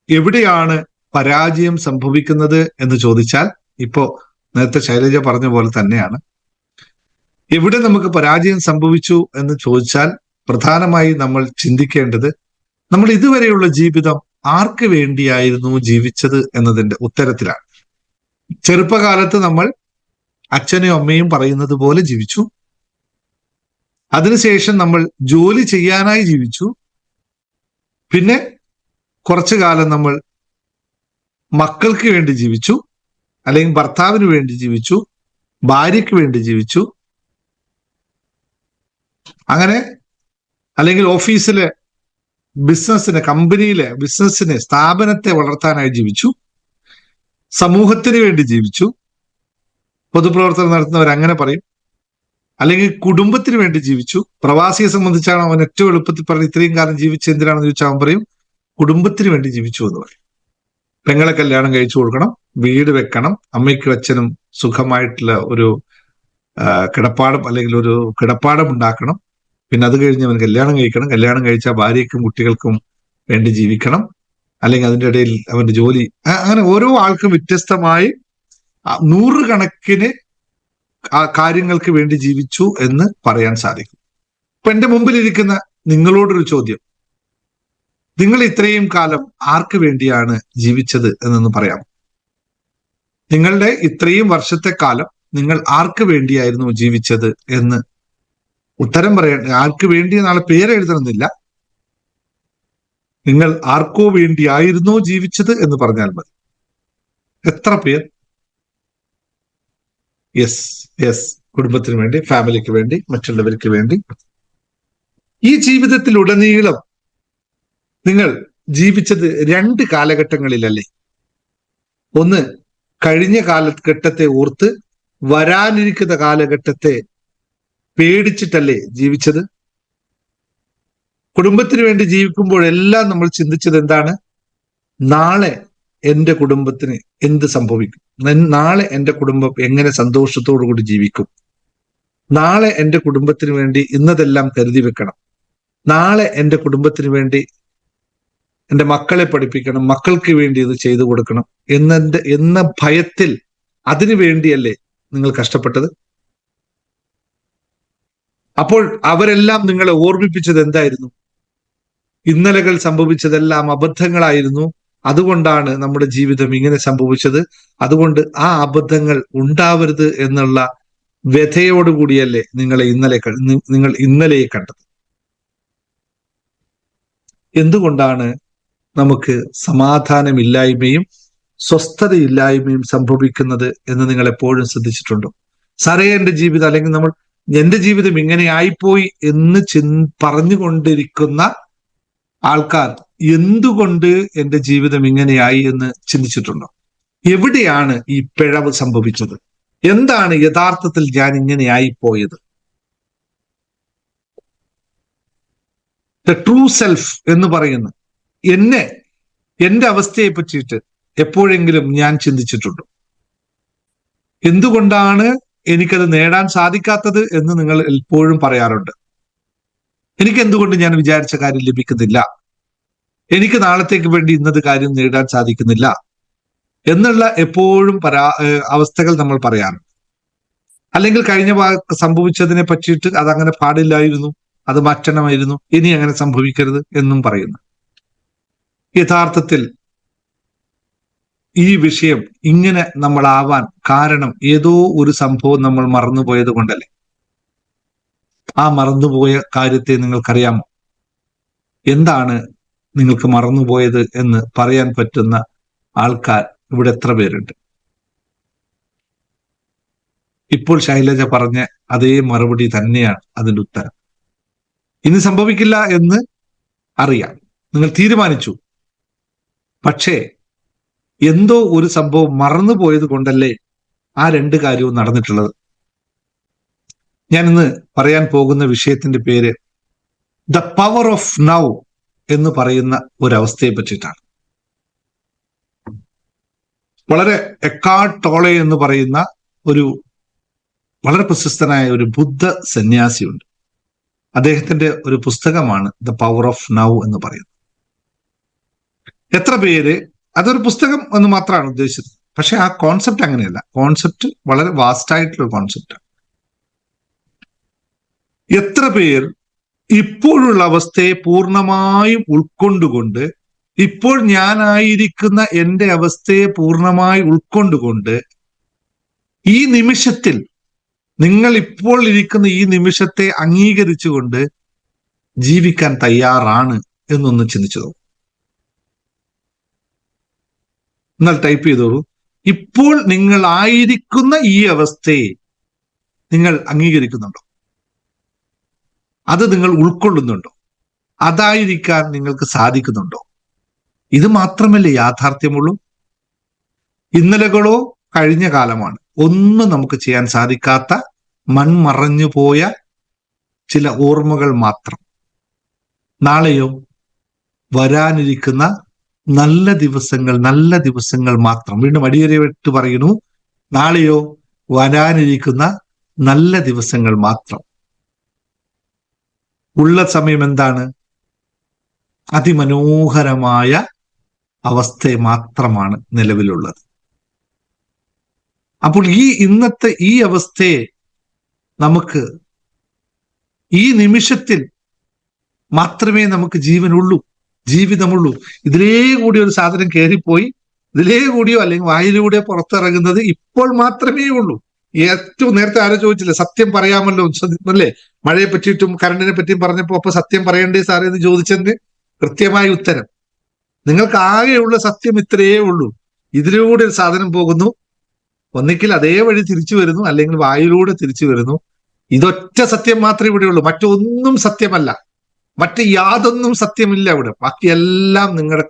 എവിടെയാണ് പരാജയം സംഭവിക്കുന്നത് എന്ന് ചോദിച്ചാൽ, ഇപ്പോ നേരത്തെ ശൈലജ പറഞ്ഞ പോലെ തന്നെയാണ്. എവിടെ നമുക്ക് പരാജയം സംഭവിച്ചു എന്ന് ചോദിച്ചാൽ പ്രധാനമായി നമ്മൾ ചിന്തിക്കേണ്ടത് നമ്മൾ ഇതുവരെയുള്ള ജീവിതം ആർക്ക് വേണ്ടിയായിരുന്നു ജീവിച്ചത് എന്നതിന്റെ ഉത്തരത്തിലാണ്. ചെറുപ്പകാലത്ത് നമ്മൾ അച്ഛനും അമ്മയും പറയുന്നത് പോലെ ജീവിച്ചു. അതിനുശേഷം നമ്മൾ ജോലി ചെയ്യാനായി ജീവിച്ചു. പിന്നെ കുറച്ചു കാലം നമ്മൾ മക്കൾക്ക് വേണ്ടി ജീവിച്ചു, അല്ലെങ്കിൽ ഭർത്താവിന് വേണ്ടി ജീവിച്ചു, ഭാര്യയ്ക്ക് വേണ്ടി ജീവിച്ചു. അങ്ങനെ അല്ലെങ്കിൽ ഓഫീസിലെ ബിസിനസ്സിനെ, കമ്പനിയിലെ ബിസിനസ്സിനെ, സ്ഥാപനത്തെ വളർത്താനായി ജീവിച്ചു. സമൂഹത്തിന് വേണ്ടി ജീവിച്ചു. പൊതുപ്രവർത്തനം നടത്തുന്നവർ അങ്ങനെ പറയും. അല്ലെങ്കിൽ കുടുംബത്തിന് വേണ്ടി ജീവിച്ചു. പ്രവാസിയെ സംബന്ധിച്ചാണ് അവൻ ഏറ്റവും എളുപ്പത്തിൽ പറഞ്ഞ് ഇത്രയും കാലം ജീവിച്ച എന്തിനാണെന്ന് ചോദിച്ചാൽ അവൻ പറയും കുടുംബത്തിന് വേണ്ടി ജീവിച്ചു എന്ന് പറയും. പെങ്ങളെ കല്യാണം കഴിച്ചു കൊടുക്കണം, വീട് വെക്കണം, അമ്മയ്ക്കും അച്ഛനും സുഖമായിട്ടുള്ള ഒരു കിടപ്പാടം അല്ലെങ്കിൽ ഒരു കിടപ്പാടം ഉണ്ടാക്കണം. പിന്നെ അത് കഴിഞ്ഞ് അവൻ കല്യാണം കഴിക്കണം. കല്യാണം കഴിച്ചാൽ ഭാര്യയ്ക്കും കുട്ടികൾക്കും വേണ്ടി ജീവിക്കണം. അല്ലെങ്കിൽ അതിൻ്റെ ഇടയിൽ അവന്റെ ജോലി. അങ്ങനെ ഓരോ ആൾക്കും വ്യത്യസ്തമായി നൂറുകണക്കിന് കാര്യങ്ങൾക്ക് വേണ്ടി ജീവിച്ചു എന്ന് പറയാൻ സാധിക്കും. ഇപ്പൊ എന്റെ മുമ്പിലിരിക്കുന്ന നിങ്ങളോടൊരു ചോദ്യം, നിങ്ങൾ ഇത്രയും കാലം ആർക്ക് വേണ്ടിയാണ് ജീവിച്ചത് എന്നൊന്ന് പറയാം. നിങ്ങളുടെ ഇത്രയും വർഷത്തെ കാലം നിങ്ങൾ ആർക്ക് വേണ്ടിയായിരുന്നു ജീവിച്ചത് എന്ന് ഉത്തരം പറയാൻ. ആർക്ക് വേണ്ടി നാളെ പേരെഴുതണമെന്നില്ല, നിങ്ങൾ ആർക്കോ വേണ്ടിയായിരുന്നോ ജീവിച്ചത് എന്ന് പറഞ്ഞാൽ മതി. എത്ര പേർ? യെസ്, കുടുംബത്തിന് വേണ്ടി, ഫാമിലിക്ക് വേണ്ടി, മറ്റുള്ളവർക്ക് വേണ്ടി. ഈ ജീവിതത്തിലുടനീളം നിങ്ങൾ ജീവിച്ചത് 2 കാലഘട്ടങ്ങളിലല്ലേ? ഒന്ന്, കഴിഞ്ഞ കാലഘട്ടത്തെ ഓർത്ത് വരാനിരിക്കുന്ന കാലഘട്ടത്തെ പേടിച്ചിട്ടല്ലേ ജീവിച്ചത്? കുടുംബത്തിന് വേണ്ടി ജീവിക്കുമ്പോഴെല്ലാം നമ്മൾ ചിന്തിച്ചത് എന്താണ്? നാളെ എന്റെ കുടുംബത്തിന് എന്ത് സംഭവിക്കും? നാളെ എന്റെ കുടുംബം എങ്ങനെ സന്തോഷത്തോടു കൂടി ജീവിക്കും? നാളെ എന്റെ കുടുംബത്തിന് വേണ്ടി ഇന്നതെല്ലാം കരുതി വെക്കണം. നാളെ എന്റെ കുടുംബത്തിന് വേണ്ടി എന്റെ മക്കളെ പഠിപ്പിക്കണം, മക്കൾക്ക് വേണ്ടി ഇത് ചെയ്തു കൊടുക്കണം എന്ന ഭയത്തിൽ, അതിനു വേണ്ടിയല്ലേ നിങ്ങൾ കഷ്ടപ്പെട്ടത്? അപ്പോൾ അവരെല്ലാം നിങ്ങളെ ഓർമ്മിപ്പിച്ചത് എന്തായിരുന്നു? ഇന്നലകൾ സംഭവിച്ചതെല്ലാം അബദ്ധങ്ങളായിരുന്നു, അതുകൊണ്ടാണ് നമ്മുടെ ജീവിതം ഇങ്ങനെ സംഭവിച്ചത്, അതുകൊണ്ട് ആ അബദ്ധങ്ങൾ ഉണ്ടാവരുത് എന്നുള്ള വ്യഥയോടുകൂടിയല്ലേ നിങ്ങൾ ഇന്നലെ കണ്ടത്. എന്തുകൊണ്ടാണ് നമുക്ക് സമാധാനമില്ലായ്മയും സ്വസ്ഥതയില്ലായ്മയും സംഭവിക്കുന്നത് എന്ന് നിങ്ങൾ എപ്പോഴും ശ്രദ്ധിച്ചിട്ടുണ്ടോ? സാറേ എന്റെ ജീവിതം, അല്ലെങ്കിൽ എന്റെ ജീവിതം ഇങ്ങനെ ആയിപ്പോയി എന്ന് പറഞ്ഞുകൊണ്ടിരിക്കുന്ന ആൾക്കാർ എന്തുകൊണ്ട് എന്റെ ജീവിതം ഇങ്ങനെയായി എന്ന് ചിന്തിച്ചിട്ടുണ്ടോ? എവിടെയാണ് ഈ പിഴവ് സംഭവിച്ചത്? എന്താണ് യഥാർത്ഥത്തിൽ ഞാൻ ഇങ്ങനെ ആയിപ്പോയത്? ദ ട്രൂ സെൽഫ് എന്ന് പറയുന്ന എന്റെ അവസ്ഥയെ പറ്റിയിട്ട് എപ്പോഴെങ്കിലും ഞാൻ ചിന്തിച്ചിട്ടുണ്ടോ? എന്തുകൊണ്ടാണ് എനിക്കത് നേടാൻ സാധിക്കാത്തത് എന്ന് നിങ്ങൾ എപ്പോഴും പറയാറുണ്ട്. എനിക്ക് എന്തുകൊണ്ട് ഞാൻ വിചാരിച്ച കാര്യം ലഭിക്കുന്നില്ല, എനിക്ക് നാളത്തേക്ക് വേണ്ടി ഇന്നത് കാര്യം നേടാൻ സാധിക്കുന്നില്ല എന്നുള്ള എപ്പോഴും അവസ്ഥകൾ നമ്മൾ പറയാറുണ്ട്. അല്ലെങ്കിൽ കഴിഞ്ഞ സംഭവിച്ചതിനെ പറ്റിയിട്ട് അതങ്ങനെ പാടില്ലായിരുന്നു, അത് മാറ്റണമായിരുന്നു, ഇനി അങ്ങനെ സംഭവിക്കരുത് എന്നും പറയുന്നു. യഥാർത്ഥത്തിൽ ഈ വിഷയം ഇങ്ങനെ നമ്മളാവാൻ കാരണം ഏതോ ഒരു സംഭവം നമ്മൾ മറന്നുപോയത് കൊണ്ടല്ലേ? ആ മറന്നുപോയ കാര്യത്തെ നിങ്ങൾക്കറിയാമോ? എന്താണ് നിങ്ങൾക്ക് മറന്നുപോയത് എന്ന് പറയാൻ പറ്റുന്ന ആൾക്കാർ ഇവിടെ എത്ര പേരുണ്ട്? ഇപ്പോൾ ശൈലജ പറഞ്ഞ അതേ മറുപടി തന്നെയാണ് അതിന്റെ ഉത്തരം. ഇനി സംഭവിക്കില്ല എന്ന് അറിയാം, നിങ്ങൾ തീരുമാനിച്ചു. പക്ഷേ എന്തോ ഒരു സംഭവം മറന്നുപോയത് കൊണ്ടല്ലേ ആ 2 കാര്യവും നടന്നിട്ടുള്ളത്. ഞാൻ ഇന്ന് പറയാൻ പോകുന്ന വിഷയത്തിന്റെ പേര് ദ പവർ ഓഫ് നൗ എന്ന് പറയുന്ന ഒരവസ്ഥയെ പറ്റിയിട്ടാണ്. വളരെ എക്കാർട്ട് ടോളെ എന്ന് പറയുന്ന ഒരു വളരെ പ്രശസ്തനായ ഒരു ബുദ്ധ സന്യാസിയുണ്ട്. അദ്ദേഹത്തിന്റെ ഒരു പുസ്തകമാണ് ദ പവർ ഓഫ് നൗ എന്ന് പറയുന്നത്. എത്ര പേര്, അതൊരു പുസ്തകം എന്ന് മാത്രമാണ് ഉദ്ദേശിച്ചത്. പക്ഷെ ആ കോൺസെപ്റ്റ് അങ്ങനെയല്ല. കോൺസെപ്റ്റ് വളരെ വാസ്റ്റ് ആയിട്ടുള്ള കോൺസെപ്റ്റ്. എത്ര പേർ ഇപ്പോഴുള്ള അവസ്ഥയെ പൂർണ്ണമായും ഉൾക്കൊണ്ടുകൊണ്ട്, ഇപ്പോൾ ഞാനായിരിക്കുന്ന എൻ്റെ അവസ്ഥയെ പൂർണ്ണമായി ഉൾക്കൊണ്ടുകൊണ്ട്, ഈ നിമിഷത്തിൽ, നിങ്ങൾ ഇപ്പോൾ ഇരിക്കുന്ന ഈ നിമിഷത്തെ അംഗീകരിച്ചുകൊണ്ട് ജീവിക്കാൻ തയ്യാറാണ് എന്നൊന്ന് ചിന്തിച്ചതോ? എന്നാൽ ടൈപ്പ് ചെയ്തോളൂ. ഇപ്പോൾ നിങ്ങൾ ആയിരിക്കുന്ന ഈ അവസ്ഥയെ നിങ്ങൾ അംഗീകരിക്കുന്നുണ്ടോ? അത് നിങ്ങൾ ഉൾക്കൊള്ളുന്നുണ്ടോ? അതായിരിക്കാൻ നിങ്ങൾക്ക് സാധിക്കുന്നുണ്ടോ? ഇത് മാത്രമല്ലേ യാഥാർത്ഥ്യമുള്ളൂ. ഇന്നലകളോ കഴിഞ്ഞ കാലമാണ്. ഒന്നും നമുക്ക് ചെയ്യാൻ സാധിക്കാത്ത മൺമറഞ്ഞു പോയ ചില ഓർമ്മകൾ മാത്രം. നാളെയോ വരാനിരിക്കുന്ന നല്ല ദിവസങ്ങൾ മാത്രം. വീണ്ടും അടിയരവിട്ട് പറയുന്നു, നാളെയോ വരാനിരിക്കുന്ന നല്ല ദിവസങ്ങൾ മാത്രം. ഉള്ള സമയം എന്താണ്? അതിമനോഹരമായ അവസ്ഥ മാത്രമാണ് നിലവിലുള്ളത്. അപ്പോൾ ഇന്നത്തെ ഈ അവസ്ഥയെ നമുക്ക്, ഈ നിമിഷത്തിൽ മാത്രമേ നമുക്ക് ജീവിതമുള്ളൂ. ഇതിലേ കൂടി ഒരു സാധനം കയറിപ്പോയി, ഇതിലേ കൂടിയോ അല്ലെങ്കിൽ വായിലൂടെ പുറത്തിറങ്ങുന്നത് ഇപ്പോൾ മാത്രമേ ഉള്ളൂ. ഏറ്റവും നേരത്തെ ആരോ ചോദിച്ചില്ലേ, സത്യം പറയാമല്ലോ അല്ലേ? മഴയെ പറ്റിയിട്ടും കറണ്ടിനെ പറ്റിയും പറഞ്ഞപ്പോ അപ്പൊ സത്യം പറയണ്ടേ സാറേ എന്ന് ചോദിച്ചതിന് കൃത്യമായ ഉത്തരം, നിങ്ങൾക്ക് ആകെയുള്ള സത്യം ഇത്രയേ ഉള്ളൂ. ഇതിലൂടെ ഒരു സാധനം പോകുന്നു, ഒന്നിക്കിൽ അതേ വഴി തിരിച്ചു വരുന്നു, അല്ലെങ്കിൽ വായിലൂടെ തിരിച്ചു വരുന്നു. ഇതൊറ്റ സത്യം മാത്രമേ ഇവിടെ ഉള്ളൂ. മറ്റൊന്നും സത്യമല്ല, മറ്റ് യാതൊന്നും സത്യമില്ല ഇവിടെ. ബാക്കിയെല്ലാം നമ്മുടെ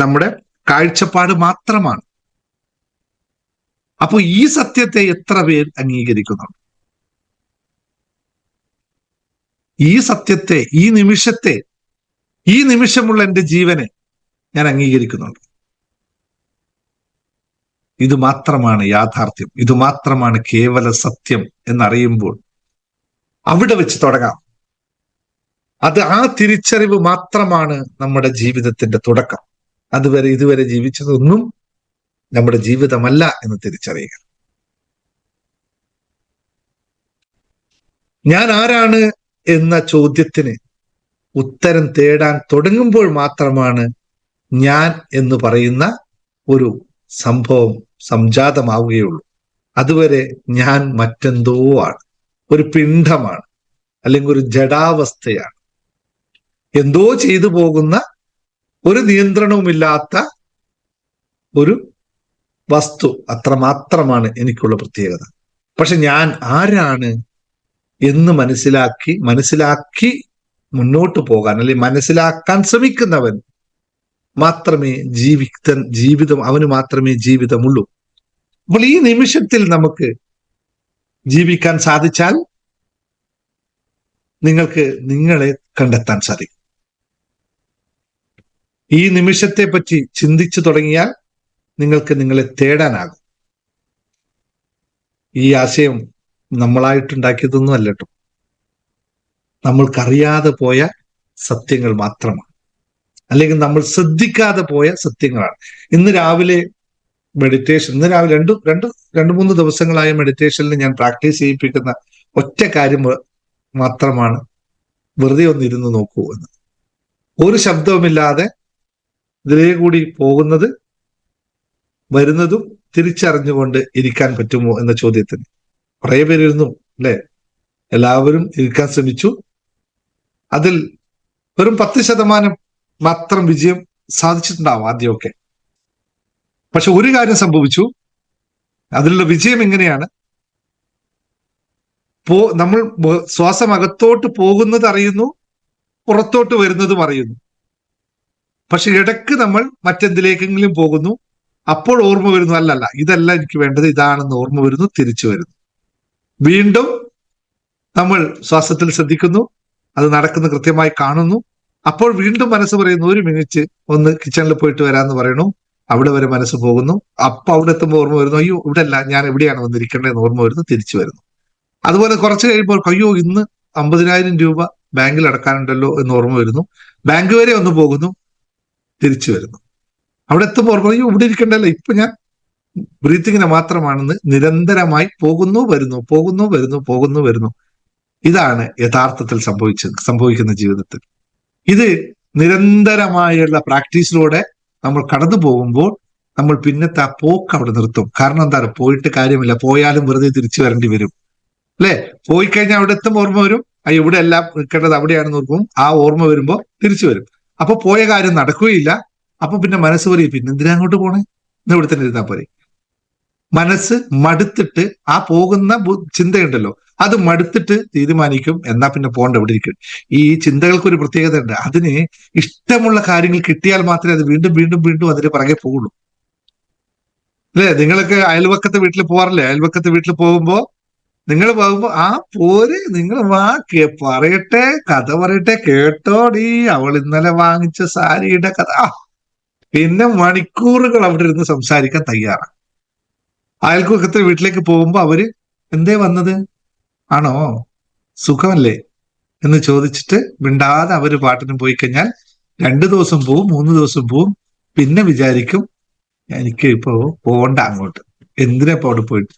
നമ്മുടെ കാഴ്ചപ്പാട് മാത്രമാണ്. അപ്പൊ ഈ സത്യത്തെ എത്ര പേർ അംഗീകരിക്കുന്നുണ്ട്? ഈ സത്യത്തെ, ഈ നിമിഷത്തെ, ഈ നിമിഷമുള്ള എൻ്റെ ജീവനെ ഞാൻ അംഗീകരിക്കുന്നുണ്ട്. ഇത് മാത്രമാണ് യാഥാർത്ഥ്യം, ഇത് മാത്രമാണ് കേവല സത്യം എന്നറിയുമ്പോൾ അവിടെ വെച്ച് തുടങ്ങാം. ആ തിരിച്ചറിവ് മാത്രമാണ് നമ്മുടെ ജീവിതത്തിന്റെ തുടക്കം. ഇതുവരെ ജീവിച്ചതൊന്നും നമ്മുടെ ജീവിതമല്ല എന്ന് തിരിച്ചറിയുക. ഞാൻ ആരാണ് എന്ന ചോദ്യത്തിന് ഉത്തരം തേടാൻ തുടങ്ങുമ്പോൾ മാത്രമാണ് ഞാൻ എന്ന് പറയുന്ന ഒരു സംഭവം സംജാതമാവുകയുള്ളൂ. അതുവരെ ഞാൻ മറ്റെന്തോ ആണ്, ഒരു പിണ്ഡമാണ്, അല്ലെങ്കിൽ ഒരു ജഡാവസ്ഥയാണ്, എന്തോ ചെയ്തു പോകുന്ന, ഒരു നിയന്ത്രണവുമില്ലാത്ത ഒരു വസ്തു. അത്രമാത്രമാണ് എനിക്കുള്ള പ്രത്യേകത. പക്ഷെ ഞാൻ ആരാണ് എന്ന് മനസ്സിലാക്കി മുന്നോട്ട് പോകാൻ, അല്ലെങ്കിൽ മനസ്സിലാക്കാൻ ശ്രമിക്കുന്നവൻ മാത്രമേ അവന് മാത്രമേ ജീവിതമുള്ളൂ. അപ്പോൾ ഈ നിമിഷത്തിൽ നമുക്ക് ജീവിക്കാൻ സാധിച്ചാൽ നിങ്ങൾക്ക് നിങ്ങളെ കണ്ടെത്താൻ സാധിക്കും. ഈ നിമിഷത്തെ പറ്റി ചിന്തിച്ചു തുടങ്ങിയാൽ നിങ്ങൾക്ക് നിങ്ങളെ തേടാനാകും. ഈ ആശയം നമ്മളായിട്ടുണ്ടാക്കിയതൊന്നും അല്ല കേട്ടോ, നമ്മൾക്കറിയാതെ പോയ സത്യങ്ങൾ മാത്രമാണ്, അല്ലെങ്കിൽ നമ്മൾ ശ്രദ്ധിക്കാതെ പോയ സത്യങ്ങളാണ്. ഇന്ന് രാവിലെ രണ്ട് മൂന്ന് ദിവസങ്ങളായ മെഡിറ്റേഷനിൽ ഞാൻ പ്രാക്ടീസ് ചെയ്യിപ്പിക്കുന്ന ഒറ്റ കാര്യം മാത്രമാണ്, വെറുതെ ഒന്നിരുന്ന് നോക്കൂ എന്ന്. ഒരു ശബ്ദവുമില്ലാതെ ഇതിലേ കൂടി വരുന്നതും തിരിച്ചറിഞ്ഞുകൊണ്ട് ഇരിക്കാൻ പറ്റുമോ എന്ന ചോദ്യത്തിന് കുറേ പേരിരുന്നു അല്ലെ? എല്ലാവരും ഇരിക്കാൻ ശ്രമിച്ചു. അതിൽ വെറും 10% മാത്രം വിജയം സാധിച്ചിട്ടുണ്ടാവും ആദ്യമൊക്കെ. പക്ഷെ ഒരു കാര്യം സംഭവിച്ചു. അതിലുള്ള വിജയം എങ്ങനെയാണ്? നമ്മൾ ശ്വാസം അകത്തോട്ട് പോകുന്നത് അറിയുന്നു, പുറത്തോട്ട് വരുന്നതും അറിയുന്നു. പക്ഷെ ഇടയ്ക്ക് നമ്മൾ മറ്റെന്തിലേക്കെങ്കിലും പോകുന്നു. അപ്പോൾ ഓർമ്മ വരുന്നു, അല്ലല്ല ഇതല്ല എനിക്ക് വേണ്ടത്, ഇതാണെന്ന് ഓർമ്മ വരുന്നു, തിരിച്ചു വരുന്നു. വീണ്ടും നമ്മൾ ശ്വാസത്തിൽ ശ്രദ്ധിക്കുന്നു, അത് നടക്കുന്ന കൃത്യമായി കാണുന്നു. അപ്പോൾ വീണ്ടും മനസ്സ് പറയുന്നു, 1 മിനിറ്റ് ഒന്ന് കിച്ചണിൽ പോയിട്ട് വരാമെന്ന് പറയണു. അവിടെ വരെ മനസ്സ് പോകുന്നു. അപ്പൊ അവിടെ എത്തുമ്പോൾ ഓർമ്മ വരുന്നു, അയ്യോ ഇവിടെ അല്ല, ഞാൻ എവിടെയാണ് വന്നിരിക്കേണ്ടതെന്ന് ഓർമ്മ വരുന്നു, തിരിച്ചു വരുന്നു. അതുപോലെ കുറച്ച് കഴിയുമ്പോൾ അയ്യോ ഇന്ന് 50,000 രൂപ ബാങ്കിൽ അടക്കാനുണ്ടല്ലോ എന്ന് ഓർമ്മ വരുന്നു. ബാങ്ക് വരെ ഒന്ന് പോകുന്നു. തിരിച്ചു വരുന്നു. അവിടെ എത്തുമ്പോൾ ഓർമ്മ, ഇവിടെ ഇരിക്കണ്ടല്ലോ, ഇപ്പൊ ഞാൻ ബ്രീത്തിങ്ങിന് മാത്രമാണെന്ന് നിരന്തരമായി പോകുന്നു വരുന്നു, പോകുന്നു വരുന്നു, പോകുന്നു വരുന്നു. ഇതാണ് യഥാർത്ഥത്തിൽ സംഭവിക്കുന്ന ജീവിതത്തിൽ. ഇത് നിരന്തരമായുള്ള പ്രാക്ടീസിലൂടെ നമ്മൾ കടന്നു പോകുമ്പോൾ നമ്മൾ പിന്നത്തെ ആ പോക്ക് അവിടെ നിർത്തും. കാരണം എന്താണ്, പോയിട്ട് കാര്യമില്ല, പോയാലും വെറുതെ തിരിച്ചു വരേണ്ടി വരും അല്ലെ. പോയി കഴിഞ്ഞാൽ അവിടെ എത്തുമ്പോൾ ഓർമ്മ വരും, ഇവിടെ എല്ലാം നിൽക്കേണ്ടത് അവിടെയാണെന്ന് ഓർക്കും. ആ ഓർമ്മ വരുമ്പോൾ തിരിച്ചു വരും. അപ്പൊ പോയ കാര്യം നടക്കുകയില്ല. അപ്പൊ പിന്നെ മനസ്സ് പറയും, പിന്നെ എന്തിനാ അങ്ങോട്ട് പോണേ, ഇന്ന് ഇവിടെ തന്നെ ഇരുന്നാൽ പോരെ. മനസ്സ് മടുത്തിട്ട് ആ പോകുന്ന ചിന്തയുണ്ടല്ലോ, അത് മടുത്തിട്ട് തീരുമാനിക്കും, എന്നാ പിന്നെ പോകണ്ട, ഇവിടെ ഇരിക്കും. ഈ ചിന്തകൾക്കൊരു പ്രത്യേകത ഉണ്ട്. അതിന് ഇഷ്ടമുള്ള കാര്യങ്ങൾ കിട്ടിയാൽ മാത്രമേ അത് വീണ്ടും വീണ്ടും വീണ്ടും അതിന് പുറകെ പോകുള്ളൂ അല്ലെ. നിങ്ങളൊക്കെ അയൽവക്കത്തെ വീട്ടിൽ പോകാറില്ലേ? അയൽവക്കത്തെ വീട്ടിൽ പോകുമ്പോ നിങ്ങൾ ആ പോര്, നിങ്ങൾ പറയട്ടെ, കഥ പറയട്ടെ, കേട്ടോടി അവൾ ഇന്നലെ വാങ്ങിച്ച സാരിയുടെ കഥ. പിന്നെ മണിക്കൂറുകൾ അവിടെ ഇരുന്ന് സംസാരിക്കാൻ തയ്യാറാണ്. അയൽവക്കത്തെ വീട്ടിലേക്ക് പോകുമ്പോ അവര് എന്തേ വന്നത്, ആണോ, സുഖമല്ലേ എന്ന് ചോദിച്ചിട്ട് മിണ്ടാതെ അവര് പാട്ടിന് പോയി കഴിഞ്ഞാൽ 2 ദിവസം പോവും, 3 ദിവസം പോവും. പിന്നെ വിചാരിക്കും, എനിക്ക് ഇപ്പോ പോകണ്ട അങ്ങോട്ട്, എന്തിനാ ഇപ്പൊ അവിടെ പോയിട്ട്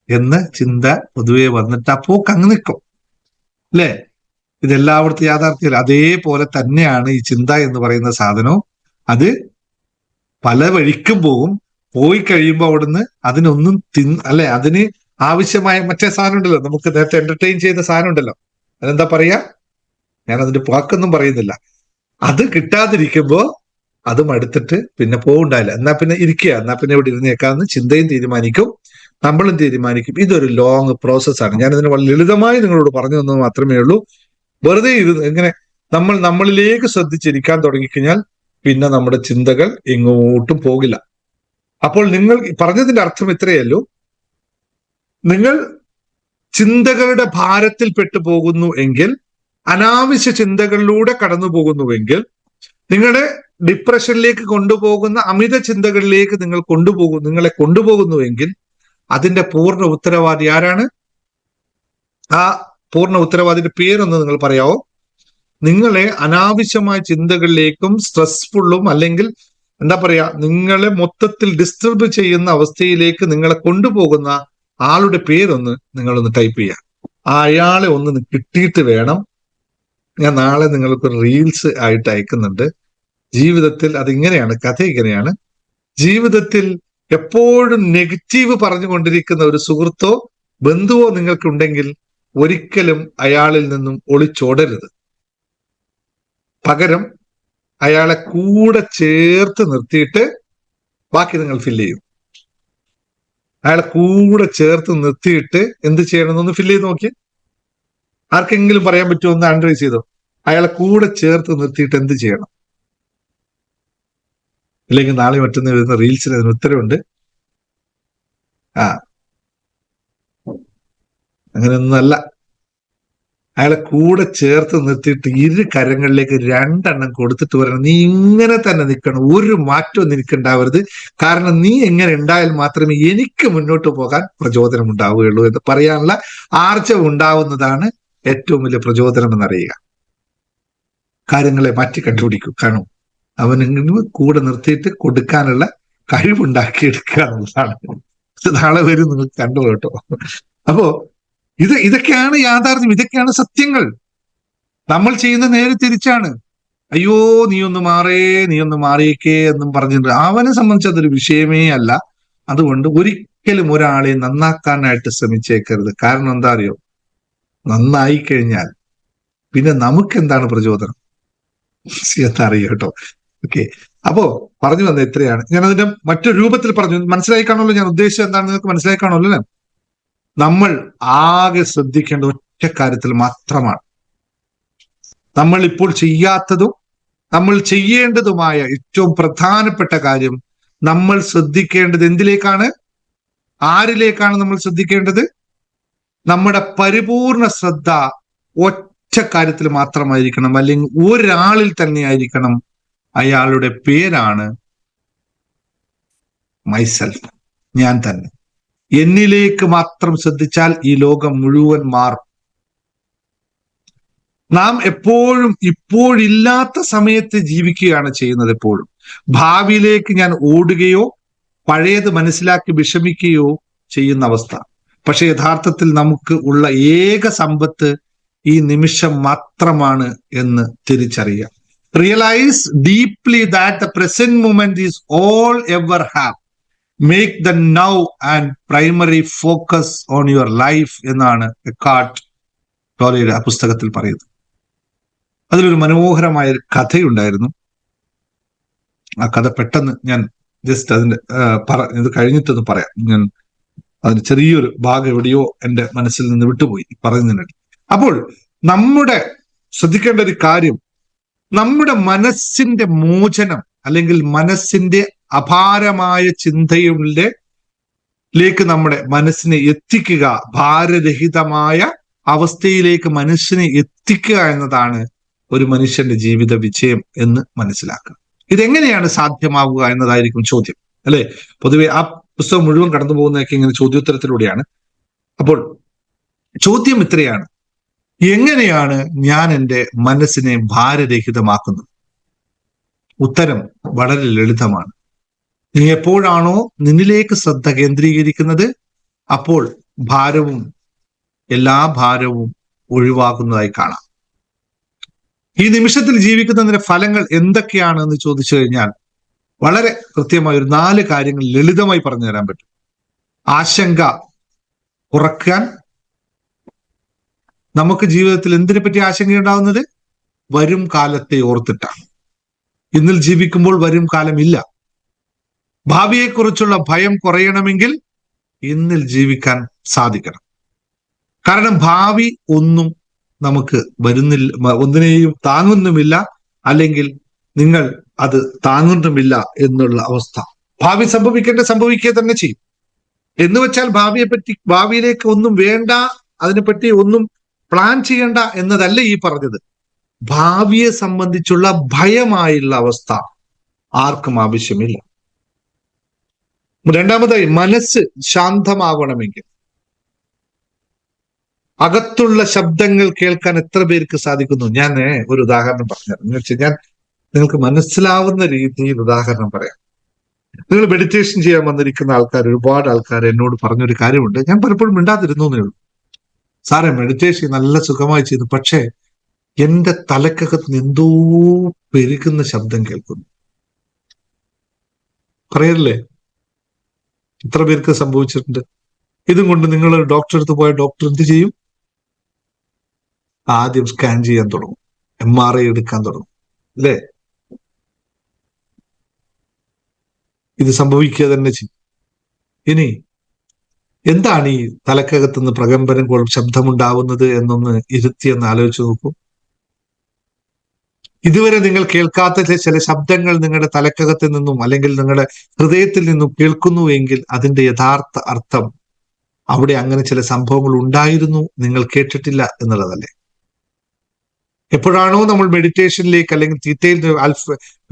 എന്ന് ചിന്ത പൊതുവെ വന്നിട്ട് ആ പോക്ക് അങ്ങ് നിൽക്കും അല്ലേ. ഇതെല്ലായിടത്തും യാഥാർത്ഥ്യം. അതേപോലെ തന്നെയാണ് ഈ ചിന്ത എന്ന് പറയുന്ന സാധനവും. അത് പല വഴിക്കും പോകും. പോയി കഴിയുമ്പോൾ അവിടുന്ന് അതിനൊന്നും അല്ലെ, അതിന് ആവശ്യമായ മറ്റേ സാധനം ഉണ്ടല്ലോ, നമുക്ക് നേരത്തെ എന്റർടൈൻ ചെയ്ത സാധനം ഉണ്ടല്ലോ, അതെന്താ പറയാ, ഞാൻ അതിന്റെ വാക്കൊന്നും പറയുന്നില്ല. അത് കിട്ടാതിരിക്കുമ്പോ അത് മടുത്തിട്ട് പിന്നെ പോവുണ്ടായില്ല, എന്നാ പിന്നെ ഇരിക്കുക, എന്നാ പിന്നെ ഇവിടെ ഇരുന്നേക്കാന്ന് ചിന്തയും തീരുമാനിക്കും, നമ്മളും തീരുമാനിക്കും. ഇതൊരു ലോങ് പ്രോസസ്സാണ്. ഞാനതിന് വളരെ ലളിതമായി നിങ്ങളോട് പറഞ്ഞു തന്നത് മാത്രമേ ഉള്ളൂ. വെറുതെ ഇങ്ങനെ നമ്മളിലേക്ക് ശ്രദ്ധിച്ചിരിക്കാൻ തുടങ്ങിക്കഴിഞ്ഞാൽ പിന്നെ നമ്മുടെ ചിന്തകൾ എങ്ങോട്ടും പോകില്ല. അപ്പോൾ നിങ്ങൾ പറഞ്ഞതിന്റെ അർത്ഥം ഇത്രയല്ലോ, നിങ്ങൾ ചിന്തകളുടെ ഭാരത്തിൽ പെട്ടു പോകുന്നു എങ്കിൽ, അനാവശ്യ ചിന്തകളിലൂടെ കടന്നു പോകുന്നുവെങ്കിൽ, നിങ്ങളുടെ ഡിപ്രഷനിലേക്ക് കൊണ്ടുപോകുന്ന അമിത ചിന്തകളിലേക്ക് നിങ്ങളെ കൊണ്ടുപോകുന്നുവെങ്കിൽ അതിന്റെ പൂർണ്ണ ഉത്തരവാദി ആരാണ്? ആ പൂർണ്ണ ഉത്തരവാദിയുടെ പേരൊന്ന് നിങ്ങൾ പറയാവോ? നിങ്ങളെ അനാവശ്യമായ ചിന്തകളിലേക്കും സ്ട്രെസ്ഫുള്ളും അല്ലെങ്കിൽ എന്താ പറയാ, നിങ്ങളെ മൊത്തത്തിൽ ഡിസ്റ്റർബ് ചെയ്യുന്ന അവസ്ഥയിലേക്ക് നിങ്ങളെ കൊണ്ടുപോകുന്ന ആളുടെ പേരൊന്ന് നിങ്ങളൊന്ന് ടൈപ്പ് ചെയ്യാം. അയാളെ ഒന്ന് കിട്ടിയിട്ട് വേണം. ഞാൻ നാളെ നിങ്ങൾക്ക് റീൽസ് ആയിട്ട് അയക്കുന്നുണ്ട്. ജീവിതത്തിൽ അതിങ്ങനെയാണ്, കഥ ഇങ്ങനെയാണ്. ജീവിതത്തിൽ എപ്പോഴും നെഗറ്റീവ് പറഞ്ഞുകൊണ്ടിരിക്കുന്ന ഒരു സുഹൃത്തോ ബന്ധുവോ നിങ്ങൾക്കുണ്ടെങ്കിൽ ഒരിക്കലും അയാളിൽ നിന്നും ഒളിച്ചോടരുത്. പകരം അയാളെ കൂടെ ചേർത്ത് നിർത്തിയിട്ട് ബാക്കി നിങ്ങൾ ഫില്ല് ചെയ്യും. അയാളെ കൂടെ ചേർത്ത് നിർത്തിയിട്ട് എന്ത് ചെയ്യണമെന്നൊന്ന് ഫില്ല് ചെയ്ത് നോക്കി. ആർക്കെങ്കിലും പറയാൻ പറ്റുമോ? ഒന്ന് അണ്ടർലൈൻ ചെയ്തോ. അയാളെ കൂടെ ചേർത്ത് നിർത്തിയിട്ട് എന്ത് ചെയ്യണം? ഇല്ലെങ്കിൽ നാളെ മറ്റൊന്ന് വരുന്ന റീൽസിന് അതിന് ഉത്തരവുണ്ട്. അങ്ങനെയൊന്നല്ല. അയാളെ കൂടെ ചേർത്ത് നിർത്തിയിട്ട് 2 കരങ്ങളിലേക്ക് 2 എണ്ണം കൊടുത്തിട്ട് പറയണം, നീ ഇങ്ങനെ തന്നെ നിൽക്കണം, ഒരു മാറ്റവും നിനക്കുണ്ടാവരുത്. കാരണം നീ എങ്ങനെ ഉണ്ടായാൽ മാത്രമേ എനിക്ക് മുന്നോട്ട് പോകാൻ പ്രചോദനം ഉണ്ടാവുകയുള്ളൂ എന്ന് പറയാനുള്ള ആർജവം ഉണ്ടാവുന്നതാണ് ഏറ്റവും വലിയ പ്രചോദനം എന്നറിയുക. കാര്യങ്ങളെ മാറ്റി കണ്ടുപിടിക്കും. കാണും, അവന് കൂടെ നിർത്തിയിട്ട് കൊടുക്കാനുള്ള കഴിവുണ്ടാക്കിയെടുക്കുക എന്നുള്ളതാണ്. നാളെ വരും, നിങ്ങൾക്ക് കണ്ടു കേട്ടോ. അപ്പോ ഇതൊക്കെയാണ് യാഥാർത്ഥ്യം, ഇതൊക്കെയാണ് സത്യങ്ങൾ. നമ്മൾ ചെയ്യുന്ന നേരെ തിരിച്ചാണ്. അയ്യോ നീ ഒന്ന് മാറിയേക്കേ എന്നും പറഞ്ഞിട്ട് അവനെ സംബന്ധിച്ച് അതൊരു വിഷയമേ അല്ല. അതുകൊണ്ട് ഒരിക്കലും ഒരാളെ നന്നാക്കാനായിട്ട് ശ്രമിച്ചേക്കരുത്. കാരണം എന്താ അറിയോ, നന്നായി കഴിഞ്ഞാൽ പിന്നെ നമുക്ക് എന്താണ് പ്രചോദനം എന്നറിയോ കേട്ടോ. ഓക്കെ, അപ്പോ പറഞ്ഞു വന്ന ഇത്രയാണ്. ഞാൻ അതിന്റെ മറ്റൊരു രൂപത്തിൽ പറഞ്ഞു. മനസ്സിലായി കാണുമല്ലോ ഞാൻ ഉദ്ദേശിച്ചത് എന്താണെന്ന് നിങ്ങൾക്ക് മനസ്സിലായി കാണുമല്ലോ അല്ലേ? നമ്മൾ ആകെ ശ്രദ്ധിക്കേണ്ട ഒറ്റ കാര്യത്തിൽ മാത്രമാണ്. നമ്മൾ ഇപ്പോൾ ചെയ്യാത്തതും നമ്മൾ ചെയ്യേണ്ടതുമായ ഏറ്റവും പ്രധാനപ്പെട്ട കാര്യം, നമ്മൾ ശ്രദ്ധിക്കേണ്ടത് എന്തിലേക്കാണ്, ആരിലേക്കാണ് നമ്മൾ ശ്രദ്ധിക്കേണ്ടത്? നമ്മുടെ പരിപൂർണ ശ്രദ്ധ ഒറ്റ കാര്യത്തിൽ മാത്രമായിരിക്കണം, അല്ലെങ്കിൽ ഒരാളിൽ തന്നെ ആയിരിക്കണം. അയാളുടെ പേരാണ് മൈസെൽഫ്, ഞാൻ തന്നെ. എന്നിലേക്ക് മാത്രം ശ്രദ്ധിച്ചാൽ ഈ ലോകം മുഴുവൻ മാറും. നാം എപ്പോഴും ഇപ്പോഴില്ലാത്ത സമയത്ത് ജീവിക്കുകയാണ് ചെയ്യുന്നത്. എപ്പോഴും ഭാവിയിലേക്ക് ഞാൻ ഓടുകയോ പഴയത് മനസ്സിലാക്കി വിഷമിക്കുകയോ ചെയ്യുന്ന അവസ്ഥ. പക്ഷെ യഥാർത്ഥത്തിൽ നമുക്ക് ഉള്ള ഏക സമ്പത്ത് ഈ നിമിഷം മാത്രമാണ് എന്ന് തിരിച്ചറിയുക. Realise deeply that the present moment is all ever have. Make the now and primary focus on your life എന്നാണ് എക്കാർട്ട് ടോലെയുടെ ആ പുസ്തകത്തിൽ പറയുന്നത്. അതിലൊരു മനോഹരമായ ഒരു കഥയുണ്ടായിരുന്നു. ആ കഥ പെട്ടെന്ന് ഞാൻ ജസ്റ്റ് അതിന്റെ ഇത് കഴിഞ്ഞിട്ടൊന്ന് പറയാം. ഞാൻ അതിന് ചെറിയൊരു ഭാഗം എവിടെയോ എന്റെ മനസ്സിൽ നിന്ന് വിട്ടുപോയി പറയുന്നതിനിടയിൽ. അപ്പോൾ നമ്മുടെ ശ്രദ്ധിക്കേണ്ട ഒരു കാര്യം, നമ്മുടെ മനസ്സിന്റെ മോചനം അല്ലെങ്കിൽ മനസ്സിന്റെ അപാരമായ ചിന്തയിലേക്ക് നമ്മുടെ മനസ്സിനെ എത്തിക്കുക, ഭാരരഹിതമായ അവസ്ഥയിലേക്ക് മനുഷ്യനെ എത്തിക്കുക എന്നതാണ് ഒരു മനുഷ്യന്റെ ജീവിത വിജയം എന്ന് മനസ്സിലാക്കുക. ഇതെങ്ങനെയാണ് സാധ്യമാവുക എന്നതായിരിക്കും ചോദ്യം, അല്ലെ? പൊതുവെ ആ പുസ്തകം മുഴുവൻ കടന്നു പോകുന്നതൊക്കെ ഇങ്ങനെ ചോദ്യോത്തരത്തിലൂടെയാണ്. അപ്പോൾ ചോദ്യം ഇത്രയാണ്: എങ്ങനെയാണ് ഞാൻ എൻ്റെ മനസ്സിനെ ഭാരരഹിതമാക്കുന്നത്? ഉത്തരം വളരെ ലളിതമാണ്. നീ എപ്പോഴാണോ നിന്നിലേക്ക് ശ്രദ്ധ കേന്ദ്രീകരിക്കുന്നത്, അപ്പോൾ എല്ലാ ഭാരവും ഒഴിവാക്കുന്നതായി കാണാം. ഈ നിമിഷത്തിൽ ജീവിക്കുന്നതിന്റെ ഫലങ്ങൾ എന്തൊക്കെയാണ് എന്ന് ചോദിച്ചു കഴിഞ്ഞാൽ വളരെ കൃത്യമായ ഒരു 4 കാര്യങ്ങൾ ലളിതമായി പറഞ്ഞു തരാൻ പറ്റും. ആശങ്ക കുറയ്ക്കാൻ. നമുക്ക് ജീവിതത്തിൽ എന്തിനെ പറ്റി ആശങ്കയുണ്ടാവുന്നത്? വരും കാലത്തെ ഓർത്തിട്ടാണ്. ഇന്നിൽ ജീവിക്കുമ്പോൾ വരും കാലമില്ല. ഭാവിയെക്കുറിച്ചുള്ള ഭയം കുറയണമെങ്കിൽ ഇന്നിൽ ജീവിക്കാൻ സാധിക്കണം. കാരണം ഭാവി ഒന്നും നമുക്ക് വരുന്നില്ല, ഒന്നിനെയും താങ്ങുന്നുമില്ല, അല്ലെങ്കിൽ നിങ്ങൾ അത് താങ്ങുന്നുമില്ല എന്നുള്ള അവസ്ഥ. ഭാവി സംഭവിക്കുക തന്നെ ചെയ്യും. എന്ന് വെച്ചാൽ ഭാവിയിലേക്ക് ഒന്നും വേണ്ട, അതിനെപ്പറ്റി ഒന്നും പ്ലാൻ ചെയ്യണ്ട എന്നതല്ല ഈ പറഞ്ഞത്. ഭാവിയെ സംബന്ധിച്ചുള്ള ഭയമായുള്ള അവസ്ഥ ആർക്കും ആവശ്യമില്ല. രണ്ടാമതായി, മനസ്സ് ശാന്തമാവണമെങ്കിൽ അകത്തുള്ള ശബ്ദങ്ങൾ കേൾക്കാൻ എത്ര പേർക്ക് സാധിക്കുന്നു? ഞാൻ ഒരു ഉദാഹരണം പറഞ്ഞുതരാം. ഞാൻ നിങ്ങൾക്ക് മനസ്സിലാവുന്ന രീതിയിൽ ഉദാഹരണം പറയാം. നിങ്ങൾ മെഡിറ്റേഷൻ ചെയ്യാൻ വന്നിരിക്കുന്ന ഒരുപാട് ആൾക്കാർ എന്നോട് പറഞ്ഞൊരു കാര്യമുണ്ട്. ഞാൻ പലപ്പോഴും മിണ്ടാതിരുന്നേ ഉള്ളൂ. സാറേ, മെഡിറ്റേഷൻ നല്ല സുഖമായി ചെയ്തു, പക്ഷേ എന്റെ തലക്കകത്ത് എന്തോ പെരുകുന്ന ശബ്ദം കേൾക്കുന്നു. പറയല്ലേ? എത്ര പേർക്ക് സംഭവിച്ചിട്ടുണ്ട്? ഇതും കൊണ്ട് നിങ്ങൾ ഡോക്ടറെ അടുത്ത് പോയ ഡോക്ടർ എന്ത് ചെയ്യും? ആദ്യം സ്കാൻ ചെയ്യാൻ തുടങ്ങും, MRI എടുക്കാൻ തുടങ്ങും, അല്ലേ? ഇത് സംഭവിക്കുക തന്നെ ചെയ്യും. ഇനി എന്താണ് ഈ തലക്കകത്തുനിന്ന് പ്രകമ്പനം ശബ്ദമുണ്ടാവുന്നത് എന്നൊന്ന് ഇരുത്തിയെന്ന് ആലോചിച്ച് നോക്കൂ. ഇതുവരെ നിങ്ങൾ കേൾക്കാത്ത ചില ശബ്ദങ്ങൾ നിങ്ങളുടെ തലക്കകത്ത് നിന്നും അല്ലെങ്കിൽ നിങ്ങളുടെ ഹൃദയത്തിൽ നിന്നും കേൾക്കുന്നുവെങ്കിൽ അതിന്റെ യഥാർത്ഥ അർത്ഥം അവിടെ അങ്ങനെ ചില സംഭവങ്ങൾ ഉണ്ടായിരുന്നു, നിങ്ങൾ കേട്ടിട്ടില്ല എന്നുള്ളതല്ലേ? എപ്പോഴാണോ നമ്മൾ മെഡിറ്റേഷനിലേക്ക് അല്ലെങ്കിൽ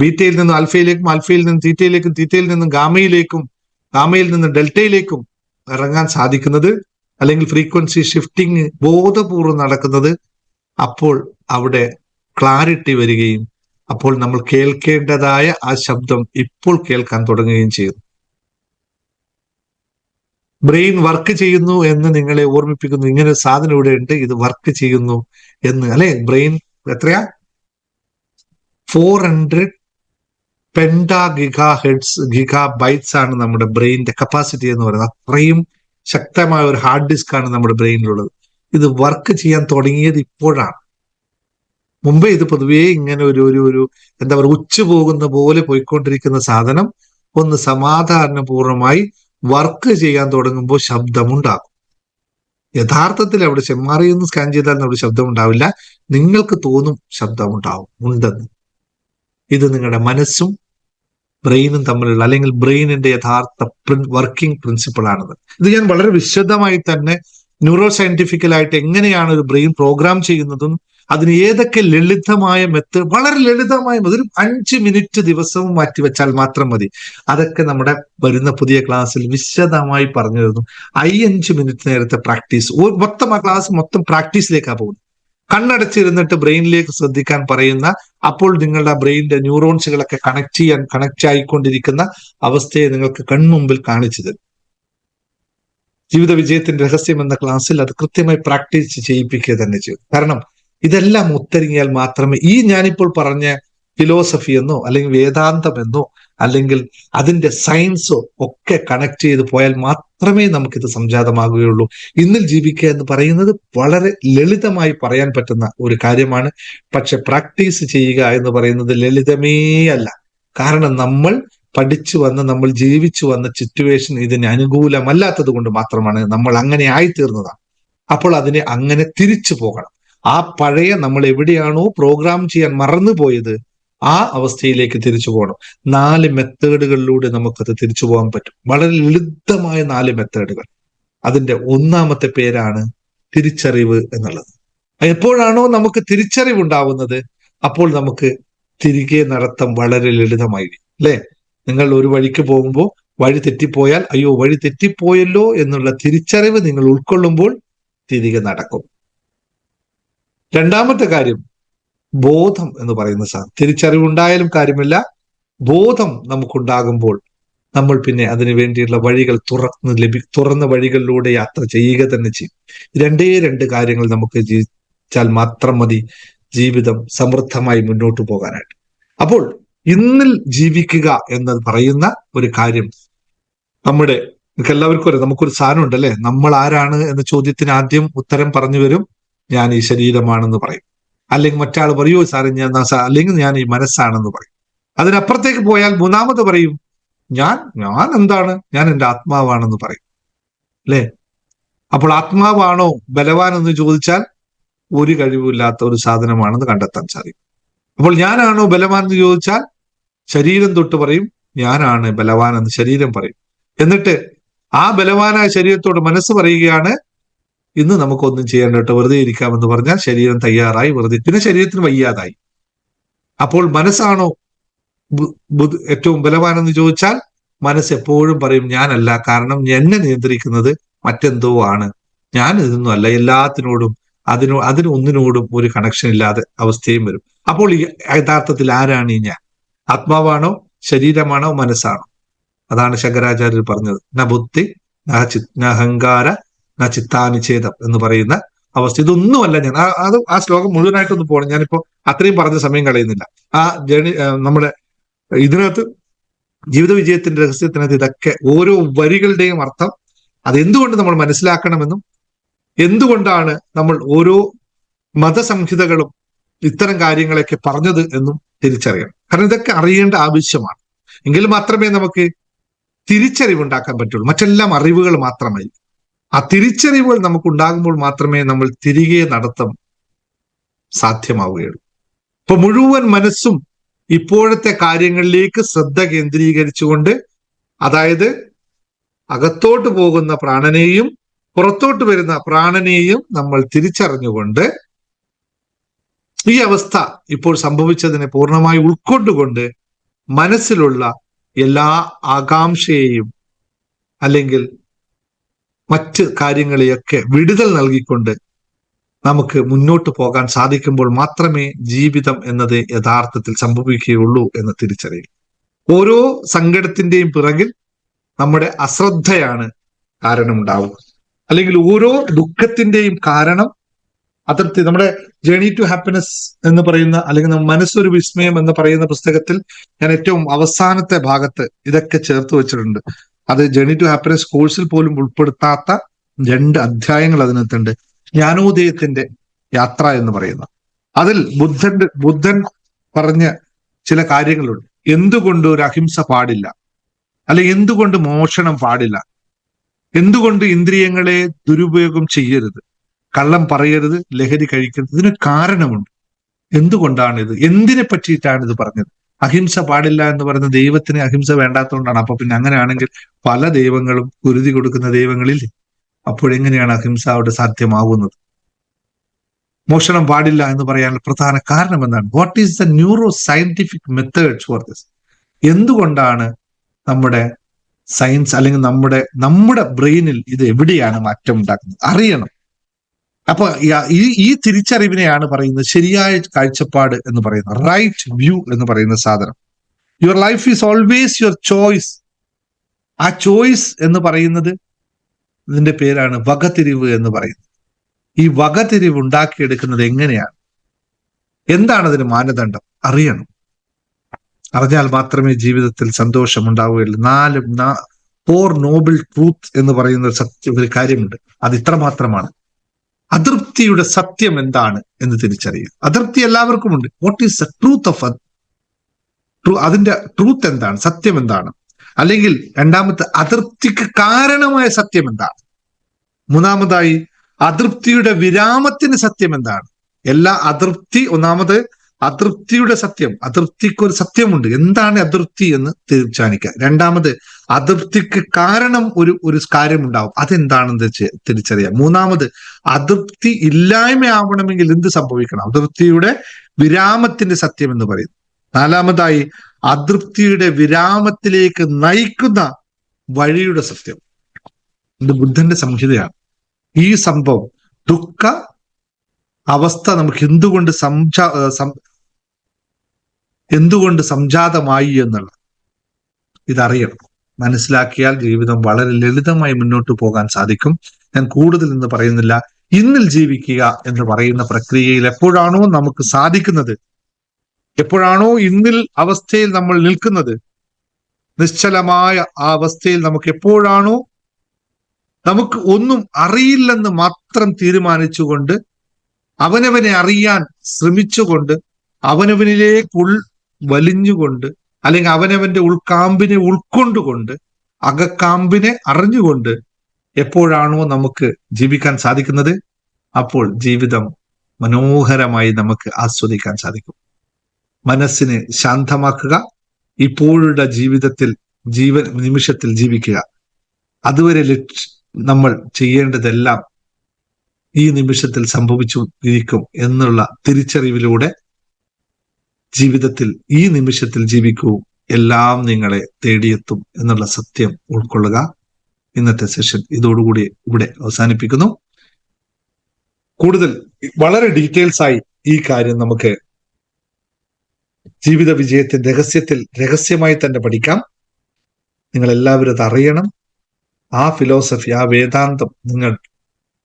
ബീറ്റയിൽ നിന്നും ആൽഫയിലേക്കും, ആൽഫയിൽ നിന്നും തീറ്റയിലേക്കും, തീറ്റയിൽ നിന്നും ഗാമയിലേക്കും, ഗാമയിൽ നിന്ന് ഡെൽറ്റയിലേക്കും ഇറങ്ങാൻ സാധിക്കുന്നത്, അല്ലെങ്കിൽ ഫ്രീക്വൻസി ഷിഫ്റ്റിംഗ് ബോധപൂർവ്വം നടക്കുന്നത്, അപ്പോൾ അവിടെ ക്ലാരിറ്റി വരികയും അപ്പോൾ നമ്മൾ കേൾക്കേണ്ടതായ ആ ശബ്ദം ഇപ്പോൾ കേൾക്കാൻ തുടങ്ങുകയും ചെയ്യുന്നു. ബ്രെയിൻ വർക്ക് ചെയ്യുന്നു എന്ന് നിങ്ങളെ ഓർമ്മിപ്പിക്കുന്നു. ഇങ്ങനെ ഒരു സാധനം ഇവിടെ ഉണ്ട്, ഇത് വർക്ക് ചെയ്യുന്നു എന്ന്, അല്ലെ? ബ്രെയിൻ എത്രയാ? 400 പെന്റാഗിഗാബൈറ്റ്സ് ആണ് നമ്മുടെ ബ്രെയിനിന്റെ കപ്പാസിറ്റി എന്ന് പറയുന്നത്. അത്രയും ശക്തമായ ഒരു ഹാർഡ് ഡിസ്ക് ആണ് നമ്മുടെ ബ്രെയിനിലുള്ളത്. ഇത് വർക്ക് ചെയ്യാൻ തുടങ്ങിയത് ഇപ്പോഴാണ്. മുമ്പേ ഇത് പൊതുവേ ഇങ്ങനെ ഒരു എന്താ പറയുക, ഉച്ചു പോകുന്ന പോലെ പോയിക്കൊണ്ടിരിക്കുന്ന സാധനം ഒന്ന് സമാധാനപൂർവമായി വർക്ക് ചെയ്യാൻ തുടങ്ങുമ്പോൾ ശബ്ദമുണ്ടാകും. യഥാർത്ഥത്തിൽ അവിടെ MRI ഒന്ന് സ്കാൻ ചെയ്താൽ അവിടെ ശബ്ദം ഉണ്ടാവില്ല, നിങ്ങൾക്ക് തോന്നും ശബ്ദമുണ്ടാവും, ഉണ്ടെന്ന്. ഇത് നിങ്ങളുടെ മനസ്സും ബ്രെയിനും തമ്മിലുള്ള, അല്ലെങ്കിൽ ബ്രെയിനിന്റെ യഥാർത്ഥ വർക്കിംഗ് പ്രിൻസിപ്പിൾ ആണത്. ഇത് ഞാൻ വളരെ വിശദമായി തന്നെ ന്യൂറോ സയന്റിഫിക്കലായിട്ട് എങ്ങനെയാണ് ഒരു ബ്രെയിൻ പ്രോഗ്രാം ചെയ്യുന്നതും അതിന് ഏതൊക്കെ ലളിതമായ വളരെ ലളിതമായ ഒരു 5 മിനിറ്റ് ദിവസവും മാറ്റിവെച്ചാൽ മാത്രം മതി. അതൊക്കെ നമ്മുടെ വരുന്ന പുതിയ ക്ലാസ്സിൽ വിശദമായി പറഞ്ഞു തരുന്നു. 5 മിനിറ്റ് നേരത്തെ പ്രാക്ടീസ്, മൊത്തം ആ ക്ലാസ് മൊത്തം പ്രാക്ടീസിലേക്കാണ് പോകുന്നത്. കണ്ണടച്ചിരുന്നിട്ട് ബ്രെയിനിലേക്ക് ശ്രദ്ധിക്കാൻ പറയുന്ന, അപ്പോൾ നിങ്ങളുടെ ബ്രെയിനിന്റെ ന്യൂറോൺസുകളൊക്കെ കണക്ട് ആയിക്കൊണ്ടിരിക്കുന്ന അവസ്ഥയെ നിങ്ങൾക്ക് കൺമുമ്പിൽ കാണിച്ചു തരും. ജീവിത വിജയത്തിന്റെ രഹസ്യം എന്ന ക്ലാസ്സിൽ അത് കൃത്യമായി പ്രാക്ടീസ് ചെയ്യിപ്പിക്കുക തന്നെ ചെയ്യും. കാരണം ഇതെല്ലാം ഒത്തൊരുങ്ങിയാൽ മാത്രമേ ഈ ഞാനിപ്പോൾ പറഞ്ഞ ഫിലോസഫി എന്നോ അല്ലെങ്കിൽ വേദാന്തം എന്നോ അല്ലെങ്കിൽ അതിന്റെ സയൻസോ ഒക്കെ കണക്ട് ചെയ്ത് പോയാൽ മാത്രമേ നമുക്കിത് സംജാതമാകുകയുള്ളൂ. ഇന്നിൽ ജീവിക്കുക എന്ന് പറയുന്നത് വളരെ ലളിതമായി പറയാൻ പറ്റുന്ന ഒരു കാര്യമാണ്. പക്ഷെ പ്രാക്ടീസ് ചെയ്യുക എന്ന് പറയുന്നത് ലളിതമേ അല്ല. കാരണം നമ്മൾ പഠിച്ചു വന്ന് നമ്മൾ ജീവിച്ചു വന്ന സിറ്റുവേഷൻ ഇതിന് അനുകൂലമല്ലാത്തത് കൊണ്ട് മാത്രമാണ് നമ്മൾ അങ്ങനെ ആയിത്തീർന്നതാണ്. അപ്പോൾ അതിനെ അങ്ങനെ തിരിച്ചു പോകണം. ആ പഴയ നമ്മൾ എവിടെയാണോ പ്രോഗ്രാം ചെയ്യാൻ മറന്നുപോയത് ആ അവസ്ഥയിലേക്ക് തിരിച്ചു പോകണം. 4 മെത്തേഡുകളിലൂടെ നമുക്കത് തിരിച്ചു പോകാൻ പറ്റും. വളരെ ലളിതമായ 4 മെത്തേഡുകൾ. അതിന്റെ ഒന്നാമത്തെ പേരാണ് തിരിച്ചറിവ് എന്നുള്ളത്. എപ്പോഴാണോ നമുക്ക് തിരിച്ചറിവുണ്ടാവുന്നത് അപ്പോൾ നമുക്ക് തിരികെ നടത്തം വളരെ ലളിതമായിരിക്കും, അല്ലെ? നിങ്ങൾ ഒരു വഴിക്ക് പോകുമ്പോൾ വഴി തെറ്റിപ്പോയാൽ അയ്യോ വഴി തെറ്റിപ്പോയല്ലോ എന്നുള്ള തിരിച്ചറിവ് നിങ്ങൾ ഉൾക്കൊള്ളുമ്പോൾ തിരികെ നടക്കും. രണ്ടാമത്തെ കാര്യം ബോധം എന്ന് പറയുന്ന സാധനം. തിരിച്ചറിവുണ്ടായാലും കാര്യമില്ല, ബോധം നമുക്കുണ്ടാകുമ്പോൾ നമ്മൾ പിന്നെ അതിനു വേണ്ടിയുള്ള വഴികൾ തുറന്ന വഴികളിലൂടെ യാത്ര ചെയ്യുക തന്നെ ചെയ്യും. 2 കാര്യങ്ങൾ നമുക്ക് ജീവിച്ചാൽ മാത്രം മതി ജീവിതം സമൃദ്ധമായി മുന്നോട്ട് പോകാനായിട്ട്. അപ്പോൾ ഇന്നിൽ ജീവിക്കുക എന്ന് പറയുന്ന ഒരു കാര്യം നമുക്ക് എല്ലാവർക്കും അറിയാം. നമുക്കൊരു സാധനം ഉണ്ടല്ലേ, നമ്മൾ ആരാണ് എന്ന ചോദ്യത്തിന് ആദ്യം ഉത്തരം പറഞ്ഞു വരും, ഞാൻ ഈ ശരീരമാണെന്ന് പറയും. അല്ലെങ്കിൽ മറ്റാൾ പറയൂ സാറേ അല്ലെങ്കിൽ ഞാൻ ഈ മനസ്സാണെന്ന് പറയും. അതിനപ്പുറത്തേക്ക് പോയാൽ മൂന്നാമത് പറയും ഞാൻ എന്താണ്, ഞാൻ എൻ്റെ ആത്മാവാണെന്ന് പറയും, അല്ലേ? അപ്പോൾ ആത്മാവാണോ ബലവാൻ എന്ന് ചോദിച്ചാൽ ഒരു കഴിവില്ലാത്ത ഒരു സാധനമാണെന്ന് കണ്ടെത്താൻ സാധിക്കും. അപ്പോൾ ഞാനാണോ ബലവാൻ എന്ന് ചോദിച്ചാൽ ശരീരം തൊട്ട് പറയും ഞാനാണ് ബലവാൻ എന്ന് ശരീരം പറയും. എന്നിട്ട് ആ ബലവാനായ ശരീരത്തോട് മനസ്സ് പറയുകയാണ് ഇന്ന് നമുക്കൊന്നും ചെയ്യേണ്ട കേട്ടോ, വെറുതെ ഇരിക്കാമെന്ന് പറഞ്ഞാൽ ശരീരം തയ്യാറായി വെറുതെ, പിന്നെ ശരീരത്തിന് വയ്യാതായി. അപ്പോൾ മനസ്സാണോ ഏറ്റവും ബലവാനെന്ന് ചോദിച്ചാൽ മനസ്സ് എപ്പോഴും പറയും ഞാനല്ല, കാരണം എന്നെ നിയന്ത്രിക്കുന്നത് മറ്റെന്തോ ആണ്, ഞാൻ ഇതൊന്നും അല്ല, എല്ലാത്തിനോടും അതിനൊന്നിനോടും ഒരു കണക്ഷൻ ഇല്ലാതെ അവസ്ഥയും വരും. അപ്പോൾ യഥാർത്ഥത്തിൽ ആരാണ് ഈ ഞാൻ? ആത്മാവാണോ, ശരീരമാണോ, മനസ്സാണോ? അതാണ് ശങ്കരാചാര്യർ പറഞ്ഞത്, ന ബുദ്ധി ന അഹങ്കാര ന ചിത്താനിഛേദം എന്ന് പറയുന്ന അവസ്ഥ. ഇതൊന്നുമല്ല ഞാൻ. ആ ശ്ലോകം മുഴുവനായിട്ടൊന്ന് പോകണം. ഞാനിപ്പോ അത്രയും പറഞ്ഞ സമയം കളയുന്നില്ല. ആ നമ്മുടെ ഇതിനകത്ത് ജീവിത വിജയത്തിന്റെ രഹസ്യത്തിനകത്ത് ഇതൊക്കെ ഓരോ വരികളുടെയും അർത്ഥം അതെന്തുകൊണ്ട് നമ്മൾ മനസ്സിലാക്കണമെന്നും എന്തുകൊണ്ടാണ് നമ്മൾ ഓരോ മതസംഹിതകളും ഇത്തരം കാര്യങ്ങളൊക്കെ പറഞ്ഞത് എന്നും തിരിച്ചറിയണം. കാരണം ഇതൊക്കെ അറിയേണ്ട ആവശ്യമാണ്. എങ്കിൽ മാത്രമേ നമുക്ക് തിരിച്ചറിവുണ്ടാക്കാൻ പറ്റുള്ളൂ. മറ്റെല്ലാം അറിവുകൾ മാത്രമായി. ആ തിരിച്ചറിവുകൾ നമുക്കുണ്ടാകുമ്പോൾ മാത്രമേ നമ്മൾ തിരികെ നടത്തം സാധ്യമാവുകയുള്ളൂ. ഇപ്പൊ മുഴുവൻ മനസ്സും ഇപ്പോഴത്തെ കാര്യങ്ങളിലേക്ക് ശ്രദ്ധ കേന്ദ്രീകരിച്ചുകൊണ്ട്, അതായത് അകത്തോട്ട് പോകുന്ന പ്രാണനെയും പുറത്തോട്ട് വരുന്ന പ്രാണനെയും നമ്മൾ തിരിച്ചറിഞ്ഞുകൊണ്ട് ഈ അവസ്ഥ ഇപ്പോൾ സംഭവിച്ചതിനെ പൂർണ്ണമായി ഉൾക്കൊണ്ടുകൊണ്ട് മനസ്സിലുള്ള എല്ലാ ആകാംക്ഷയെയും അല്ലെങ്കിൽ മറ്റ് കാര്യങ്ങളെയൊക്കെ വിടുതൽ നൽകിക്കൊണ്ട് നമുക്ക് മുന്നോട്ട് പോകാൻ സാധിക്കുമ്പോൾ മാത്രമേ ജീവിതം എന്നത് യഥാർത്ഥത്തിൽ സംഭവിക്കുകയുള്ളൂ എന്ന് തിരിച്ചറിയും. ഓരോ സങ്കടത്തിന്റെയും പിറകിൽ നമ്മുടെ അശ്രദ്ധയാണ് കാരണമുണ്ടാവുക. അല്ലെങ്കിൽ ഓരോ ദുഃഖത്തിന്റെയും കാരണം അതിർത്തി. നമ്മുടെ ജേണി ടു ഹാപ്പിനെസ് എന്ന് പറയുന്ന, അല്ലെങ്കിൽ മനസ്സൊരു വിസ്മയം എന്ന് പറയുന്ന പുസ്തകത്തിൽ ഞാൻ ഏറ്റവും അവസാനത്തെ ഭാഗത്ത് ഇതൊക്കെ ചേർത്ത് വെച്ചിട്ടുണ്ട്. അത് ജേണി ടു ഹാപ്പിനെസ് കോഴ്സിൽ പോലും ഉൾപ്പെടുത്താത്ത 2 അധ്യായങ്ങൾ അതിനകത്തുണ്ട്. ജ്ഞാനോദയത്തിന്റെ യാത്ര എന്ന് പറയുന്ന അതിൽ ബുദ്ധൻ പറഞ്ഞ ചില കാര്യങ്ങളുണ്ട്. എന്തുകൊണ്ട് ഒരു അഹിംസ പാടില്ല, അല്ലെങ്കിൽ എന്തുകൊണ്ട് മോഷണം പാടില്ല, എന്തുകൊണ്ട് ഇന്ദ്രിയങ്ങളെ ദുരുപയോഗം ചെയ്യരുത്, കള്ളം പറയരുത്, ലഹരി കഴിക്കരുത്. ഇതിന് കാരണമുണ്ട്. എന്തുകൊണ്ടാണിത്, എന്തിനെ പറ്റിയിട്ടാണ് ഇത് പറഞ്ഞത്? അഹിംസ പാടില്ല എന്ന് പറയുന്ന ദൈവത്തിന് അഹിംസ വേണ്ടാത്തതുകൊണ്ടാണ്. അപ്പൊ പിന്നെ അങ്ങനെയാണെങ്കിൽ പല ദൈവങ്ങളും കുരുതി കൊടുക്കുന്ന ദൈവങ്ങളില്ലേ? അപ്പോഴെങ്ങനെയാണ് അഹിംസ അവിടെ സാധ്യമാകുന്നത്? മോഷണം പാടില്ല എന്ന് പറയാനുള്ള പ്രധാന കാരണം എന്താണ്? What is the neuro scientific methods for this? എന്തുകൊണ്ടാണ് നമ്മുടെ സയൻസ് അല്ലെങ്കിൽ നമ്മുടെ ബ്രെയിനിൽ ഇത് എവിടെയാണ് മാറ്റം ഉണ്ടാക്കുന്നത് അറിയണം. അപ്പൊ ഈ തിരിച്ചറിവിനെയാണ് പറയുന്നത് ശരിയായ കാഴ്ചപ്പാട് എന്ന് പറയുന്നത്, റൈറ്റ് വ്യൂ എന്ന് പറയുന്ന സാധനം. Your life is always your choice. ആ ചോയ്സ് എന്ന് പറയുന്നത് ഇതിന്റെ പേരാണ് വകതിരിവ് എന്ന് പറയുന്നത്. ഈ വകതിരിവ് ഉണ്ടാക്കിയെടുക്കുന്നത് എങ്ങനെയാണ്, എന്താണ് അതിന് മാനദണ്ഡം അറിയണം. അറിഞ്ഞാൽ മാത്രമേ ജീവിതത്തിൽ സന്തോഷം ഉണ്ടാവുകയുള്ളൂ. 4 നോബിൾ ട്രൂത്ത് എന്ന് പറയുന്ന ഒരു കാര്യമുണ്ട്. അത് ഇത്ര മാത്രമാണ്. അതൃപ്തിയുടെ സത്യം എന്താണ് എന്ന് തിരിച്ചറിയുക. അതൃപ്തി എല്ലാവർക്കും ഉണ്ട്. What is the truth of അതിന്റെ ട്രൂത്ത് എന്താണ്, സത്യം എന്താണ്? അല്ലെങ്കിൽ രണ്ടാമത്തെ, അതൃപ്തിക്ക് കാരണമായ സത്യം എന്താണ്? മൂന്നാമതായി, അതൃപ്തിയുടെ വിരാമത്തിന് സത്യം എന്താണ്? ഒന്നാമത് അതൃപ്തിയുടെ സത്യം. അതൃപ്തിക്കൊരു സത്യമുണ്ട്. എന്താണ് അതൃപ്തി എന്ന് തീർച്ചയാനിക്കുക. രണ്ടാമത്, അതൃപ്തിക്ക് കാരണം ഒരു കാര്യമുണ്ടാവും, അതെന്താണെന്ന് തിരിച്ചറിയാം. മൂന്നാമത്, അതൃപ്തി ഇല്ലായ്മയാവണമെങ്കിൽ എന്ത് സംഭവിക്കണം? അതൃപ്തിയുടെ വിരാമത്തിന്റെ സത്യം എന്ന് പറയുന്നു. നാലാമതായി, അതൃപ്തിയുടെ വിരാമത്തിലേക്ക് നയിക്കുന്ന വഴിയുടെ സത്യം. ഇത് ബുദ്ധന്റെ സംഹിതയാണ്. ഈ സംഭവം, ദുഃഖ അവസ്ഥ നമുക്ക് എന്തുകൊണ്ട് സംജാതമായി എന്നുള്ള ഇതറിയണം. മനസ്സിലാക്കിയാൽ ജീവിതം വളരെ ലളിതമായി മുന്നോട്ട് പോകാൻ സാധിക്കും. ഞാൻ കൂടുതൽ ഇന്ന് പറയുന്നില്ല. ഇന്നിൽ ജീവിക്കുക എന്ന് പറയുന്ന പ്രക്രിയയിൽ എപ്പോഴാണോ നമുക്ക് സാധിക്കുന്നത്, എപ്പോഴാണോ ഇന്നിൽ അവസ്ഥയിൽ നമ്മൾ നിൽക്കുന്നത്, നിശ്ചലമായ ആ അവസ്ഥയിൽ നമുക്ക് എപ്പോഴാണോ നമുക്ക് ഒന്നും അറിയില്ലെന്ന് മാത്രം തീരുമാനിച്ചുകൊണ്ട് അവനവനെ അറിയാൻ ശ്രമിച്ചുകൊണ്ട് അവനവനിലേക്ക് വലിഞ്ഞുകൊണ്ട്, അല്ലെങ്കിൽ അവനവന്റെ ഉൾക്കാമ്പിനെ ഉൾക്കൊണ്ടുകൊണ്ട്, അകക്കാമ്പിനെ അറിഞ്ഞുകൊണ്ട് എപ്പോഴാണോ നമുക്ക് ജീവിക്കാൻ സാധിക്കുന്നത്, അപ്പോൾ ജീവിതം മനോഹരമായി നമുക്ക് ആസ്വദിക്കാൻ സാധിക്കും. മനസ്സിനെ ശാന്തമാക്കുക, ഇപ്പോഴുള്ള ജീവിതത്തിൽ നിമിഷത്തിൽ ജീവിക്കുക. അതുവരെ നമ്മൾ ചെയ്യേണ്ടതെല്ലാം ഈ നിമിഷത്തിൽ സംഭവിച്ചു ഇരിക്കും എന്നുള്ള തിരിച്ചറിവിലൂടെ ജീവിതത്തിൽ ഈ നിമിഷത്തിൽ ജീവിക്കൂ. എല്ലാം നിങ്ങളെ തേടിയെത്തും എന്നുള്ള സത്യം ഉൾക്കൊള്ളുക. ഇന്നത്തെ സെഷൻ ഇതോടുകൂടി ഇവിടെ അവസാനിപ്പിക്കുന്നു. കൂടുതൽ വളരെ ഡീറ്റെയിൽസ് ആയി ഈ കാര്യം നമുക്ക് ജീവിത വിജയത്തിന്റെ രഹസ്യമായി തന്നെ പഠിക്കാം. നിങ്ങൾ എല്ലാവരും അത് അറിയണം. ആ ഫിലോസഫി, ആ വേദാന്തം നിങ്ങൾ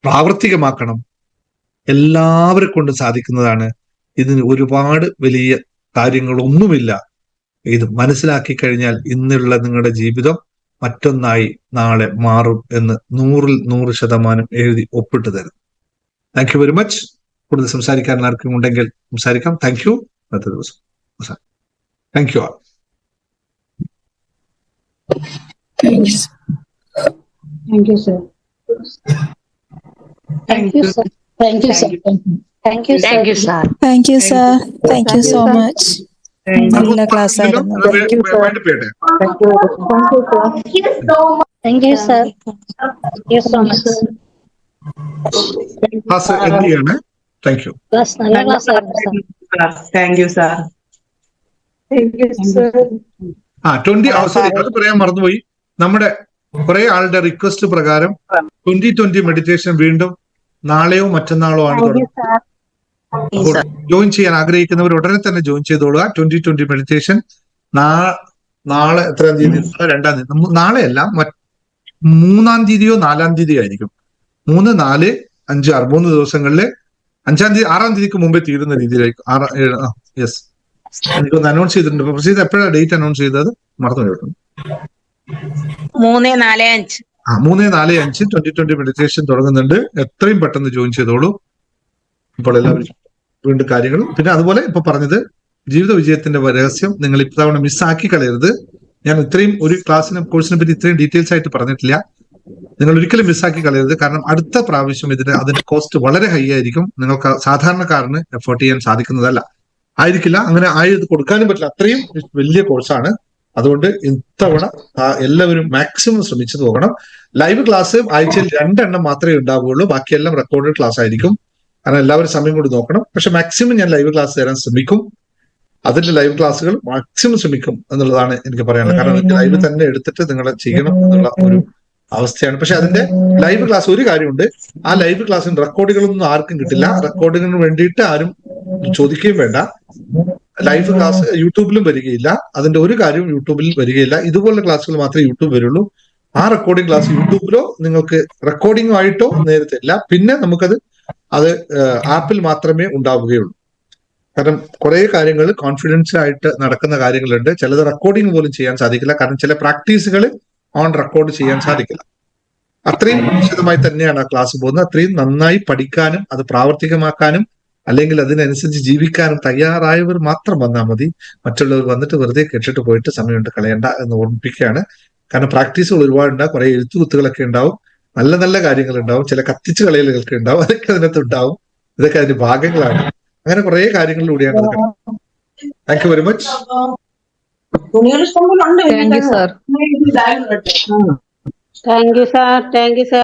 പ്രാവർത്തികമാക്കണം. എല്ലാവരെ കൊണ്ട് സാധിക്കുന്നതാണ്. ഇതിന് ഒരുപാട് വലിയ കാര്യങ്ങളൊന്നുമില്ല. ഇത് മനസ്സിലാക്കി കഴിഞ്ഞാൽ ഇന്നുള്ള നിങ്ങളുടെ ജീവിതം മറ്റൊന്നായി നാളെ മാറും എന്ന് 100% എഴുതി ഒപ്പിട്ട് തരും. Thank you very much. കൂടുതൽ സംസാരിക്കാൻ ആർക്കും ഉണ്ടെങ്കിൽ സംസാരിക്കാം. Thank you. അടുത്ത ദിവസം thank you all. Thank you, sir. Thank you, sir. Thank you, sir. Thank you, sir. Thank you, sir. Thank you, sir. Thank you so much. നല്ല class ആയിരുന്നു. Thank you, sir. Thank you, sir. Thank you so much. എന്ത് ചെയ്യാണ്? Thank you. Class നല്ല class ആയിരുന്നു, sir. Thank you, sir. Thank you, sir. 20 sorry, അത് പറയാൻ മറന്നുപോയി. നമ്മുടെ കുറെ ആളുടെ റിക്വസ്റ്റ് പ്രകാരം 2020 മെഡിറ്റേഷൻ വീണ്ടും നാളെയോ മറ്റന്നാളോ ആണ് തുടങ്ങുന്നത്. അപ്പോൾ ജോയിൻ ചെയ്യാൻ ആഗ്രഹിക്കുന്നവർ ഉടനെ തന്നെ ജോയിൻ ചെയ്തോളുക. 2020 മെഡിറ്റേഷൻ നാളെ എത്രാം തീയതി? 2-ാം തീയതി. നാളെയല്ല, 3-ാം തീയതിയോ 4-ാം തീയതിയോ ആയിരിക്കും. 3, 4, 5, 6 3 ദിവസങ്ങളില് 5-ാം തീയതി 6-ാം തീയതിക്ക് മുമ്പേ തീരുന്ന രീതിയിലായിരിക്കും. 6, 7 യെസ്, എനിക്കൊന്ന് അനൗൺസ് ചെയ്തിട്ടുണ്ട്. പ്രൊസീജർ എപ്പോഴാണ് ഡേറ്റ് അനൗൺസ് ചെയ്തത്? മറന്നു കേട്ടു. 3, 4, 5. 3, 4, 5 2020 മെഡിറ്റേഷൻ തുടങ്ങുന്നുണ്ട്. എത്രയും പെട്ടെന്ന് ജോയിൻ ചെയ്തോളൂ. ഇപ്പോൾ എല്ലാവരും വീണ്ടും കാര്യങ്ങളും, പിന്നെ അതുപോലെ ഇപ്പൊ പറഞ്ഞത് ജീവിത വിജയത്തിന്റെ രഹസ്യം നിങ്ങൾ ഇത്തവണ മിസ്സാക്കി കളയരുത്. ഞാൻ ഇത്രയും ഒരു കോഴ്സിനെ പറ്റി ഇത്രയും ഡീറ്റെയിൽസ് ആയിട്ട് പറഞ്ഞിട്ടില്ല. നിങ്ങൾ ഒരിക്കലും മിസ്സാക്കി കളയരുത്. കാരണം അടുത്ത പ്രാവശ്യം അതിന്റെ കോസ്റ്റ് വളരെ ഹൈ ആയിരിക്കും. നിങ്ങൾക്ക് സാധാരണക്കാരന് എഫോർട്ട് ചെയ്യാൻ സാധിക്കുന്നതല്ല, ആയിരിക്കില്ല. അങ്ങനെ ആയത് കൊടുക്കാനും പറ്റില്ല. അത്രയും വലിയ കോഴ്സാണ്. അതുകൊണ്ട് ഇത്തവണ എല്ലാവരും മാക്സിമം ശ്രമിച്ചു നോക്കണം. ലൈവ് ക്ലാസ് ആഴ്ചയിൽ 2 എണ്ണം മാത്രമേ ഉണ്ടാവുകയുള്ളൂ. ബാക്കിയെല്ലാം റെക്കോർഡഡ് ക്ലാസ് ആയിരിക്കും. കാരണം എല്ലാവരും സമയം കൊണ്ട് നോക്കണം. പക്ഷെ മാക്സിമം ഞാൻ ലൈവ് ക്ലാസ് തരാൻ ശ്രമിക്കും. അതിന്റെ ലൈവ് ക്ലാസ്സുകൾ മാക്സിമം ശ്രമിക്കും എന്നുള്ളതാണ് എനിക്ക് പറയാനുള്ളത്. കാരണം ലൈവ് തന്നെ എടുത്തിട്ട് നിങ്ങൾ ചെയ്യണം എന്നുള്ള ഒരു അവസ്ഥയാണ്. പക്ഷെ അതിന്റെ ലൈവ് ക്ലാസ് ഒരു കാര്യമുണ്ട്, ആ ലൈവ് ക്ലാസ്സിന് റെക്കോർഡുകളൊന്നും ആർക്കും കിട്ടില്ല. റെക്കോർഡിങ്ങിന് വേണ്ടിയിട്ട് ആരും ചോദിക്കുകയും വേണ്ട. ലൈവ് ക്ലാസ് യൂട്യൂബിലും വരികയില്ല. അതിന്റെ ഒരു കാര്യവും യൂട്യൂബിൽ വരികയില്ല. ഇതുപോലുള്ള ക്ലാസ്സുകൾ മാത്രമേ യൂട്യൂബ് വരുള്ളൂ. ആ റെക്കോർഡിംഗ് ക്ലാസ് യൂട്യൂബിലോ നിങ്ങൾക്ക് റെക്കോർഡിംഗ് ആയിട്ടോ നേരത്തെ ഇല്ല. പിന്നെ നമുക്കത് ആപ്പിൽ മാത്രമേ ഉണ്ടാവുകയുള്ളൂ. കാരണം കുറെ കാര്യങ്ങൾ കോൺഫിഡൻസ് ആയിട്ട് നടക്കുന്ന കാര്യങ്ങളുണ്ട്. ചിലത് റെക്കോർഡിംഗ് പോലും ചെയ്യാൻ സാധിക്കില്ല. കാരണം ചില പ്രാക്ടീസുകൾ ഓൺ റെക്കോർഡ് ചെയ്യാൻ സാധിക്കില്ല. അത്രയും വിശദമായി തന്നെയാണ് ആ ക്ലാസ് പോകുന്നത്. അത്രയും നന്നായി പഠിക്കാനും അത് പ്രാവർത്തികമാക്കാനും അല്ലെങ്കിൽ അതിനനുസരിച്ച് ജീവിക്കാനും തയ്യാറായവർ മാത്രം വന്നാൽ മതി. മറ്റുള്ളവർ വന്നിട്ട് വെറുതെ കേട്ടിട്ട് പോയിട്ട് സമയമുണ്ട് കളയണ്ട എന്ന് ഓർമ്മിപ്പിക്കുകയാണ്. കാരണം പ്രാക്ടീസുകൾ ഒരുപാടുണ്ടാവും. കുറെ എഴുത്തുകുത്തുകളൊക്കെ ഉണ്ടാവും, നല്ല നല്ല കാര്യങ്ങൾ ഉണ്ടാവും, ചില കത്തിച്ചു കളയലുകൾക്ക് ഉണ്ടാവും, അതൊക്കെ അതിനകത്ത് ഉണ്ടാവും. ഇതൊക്കെ അതിന്റെ ഭാഗങ്ങളാണ്. അങ്ങനെ കുറെ കാര്യങ്ങളിലൂടെയാണ് ഇത്. Thank you very much. Thank you sir. Thank you sir. Thank you sir.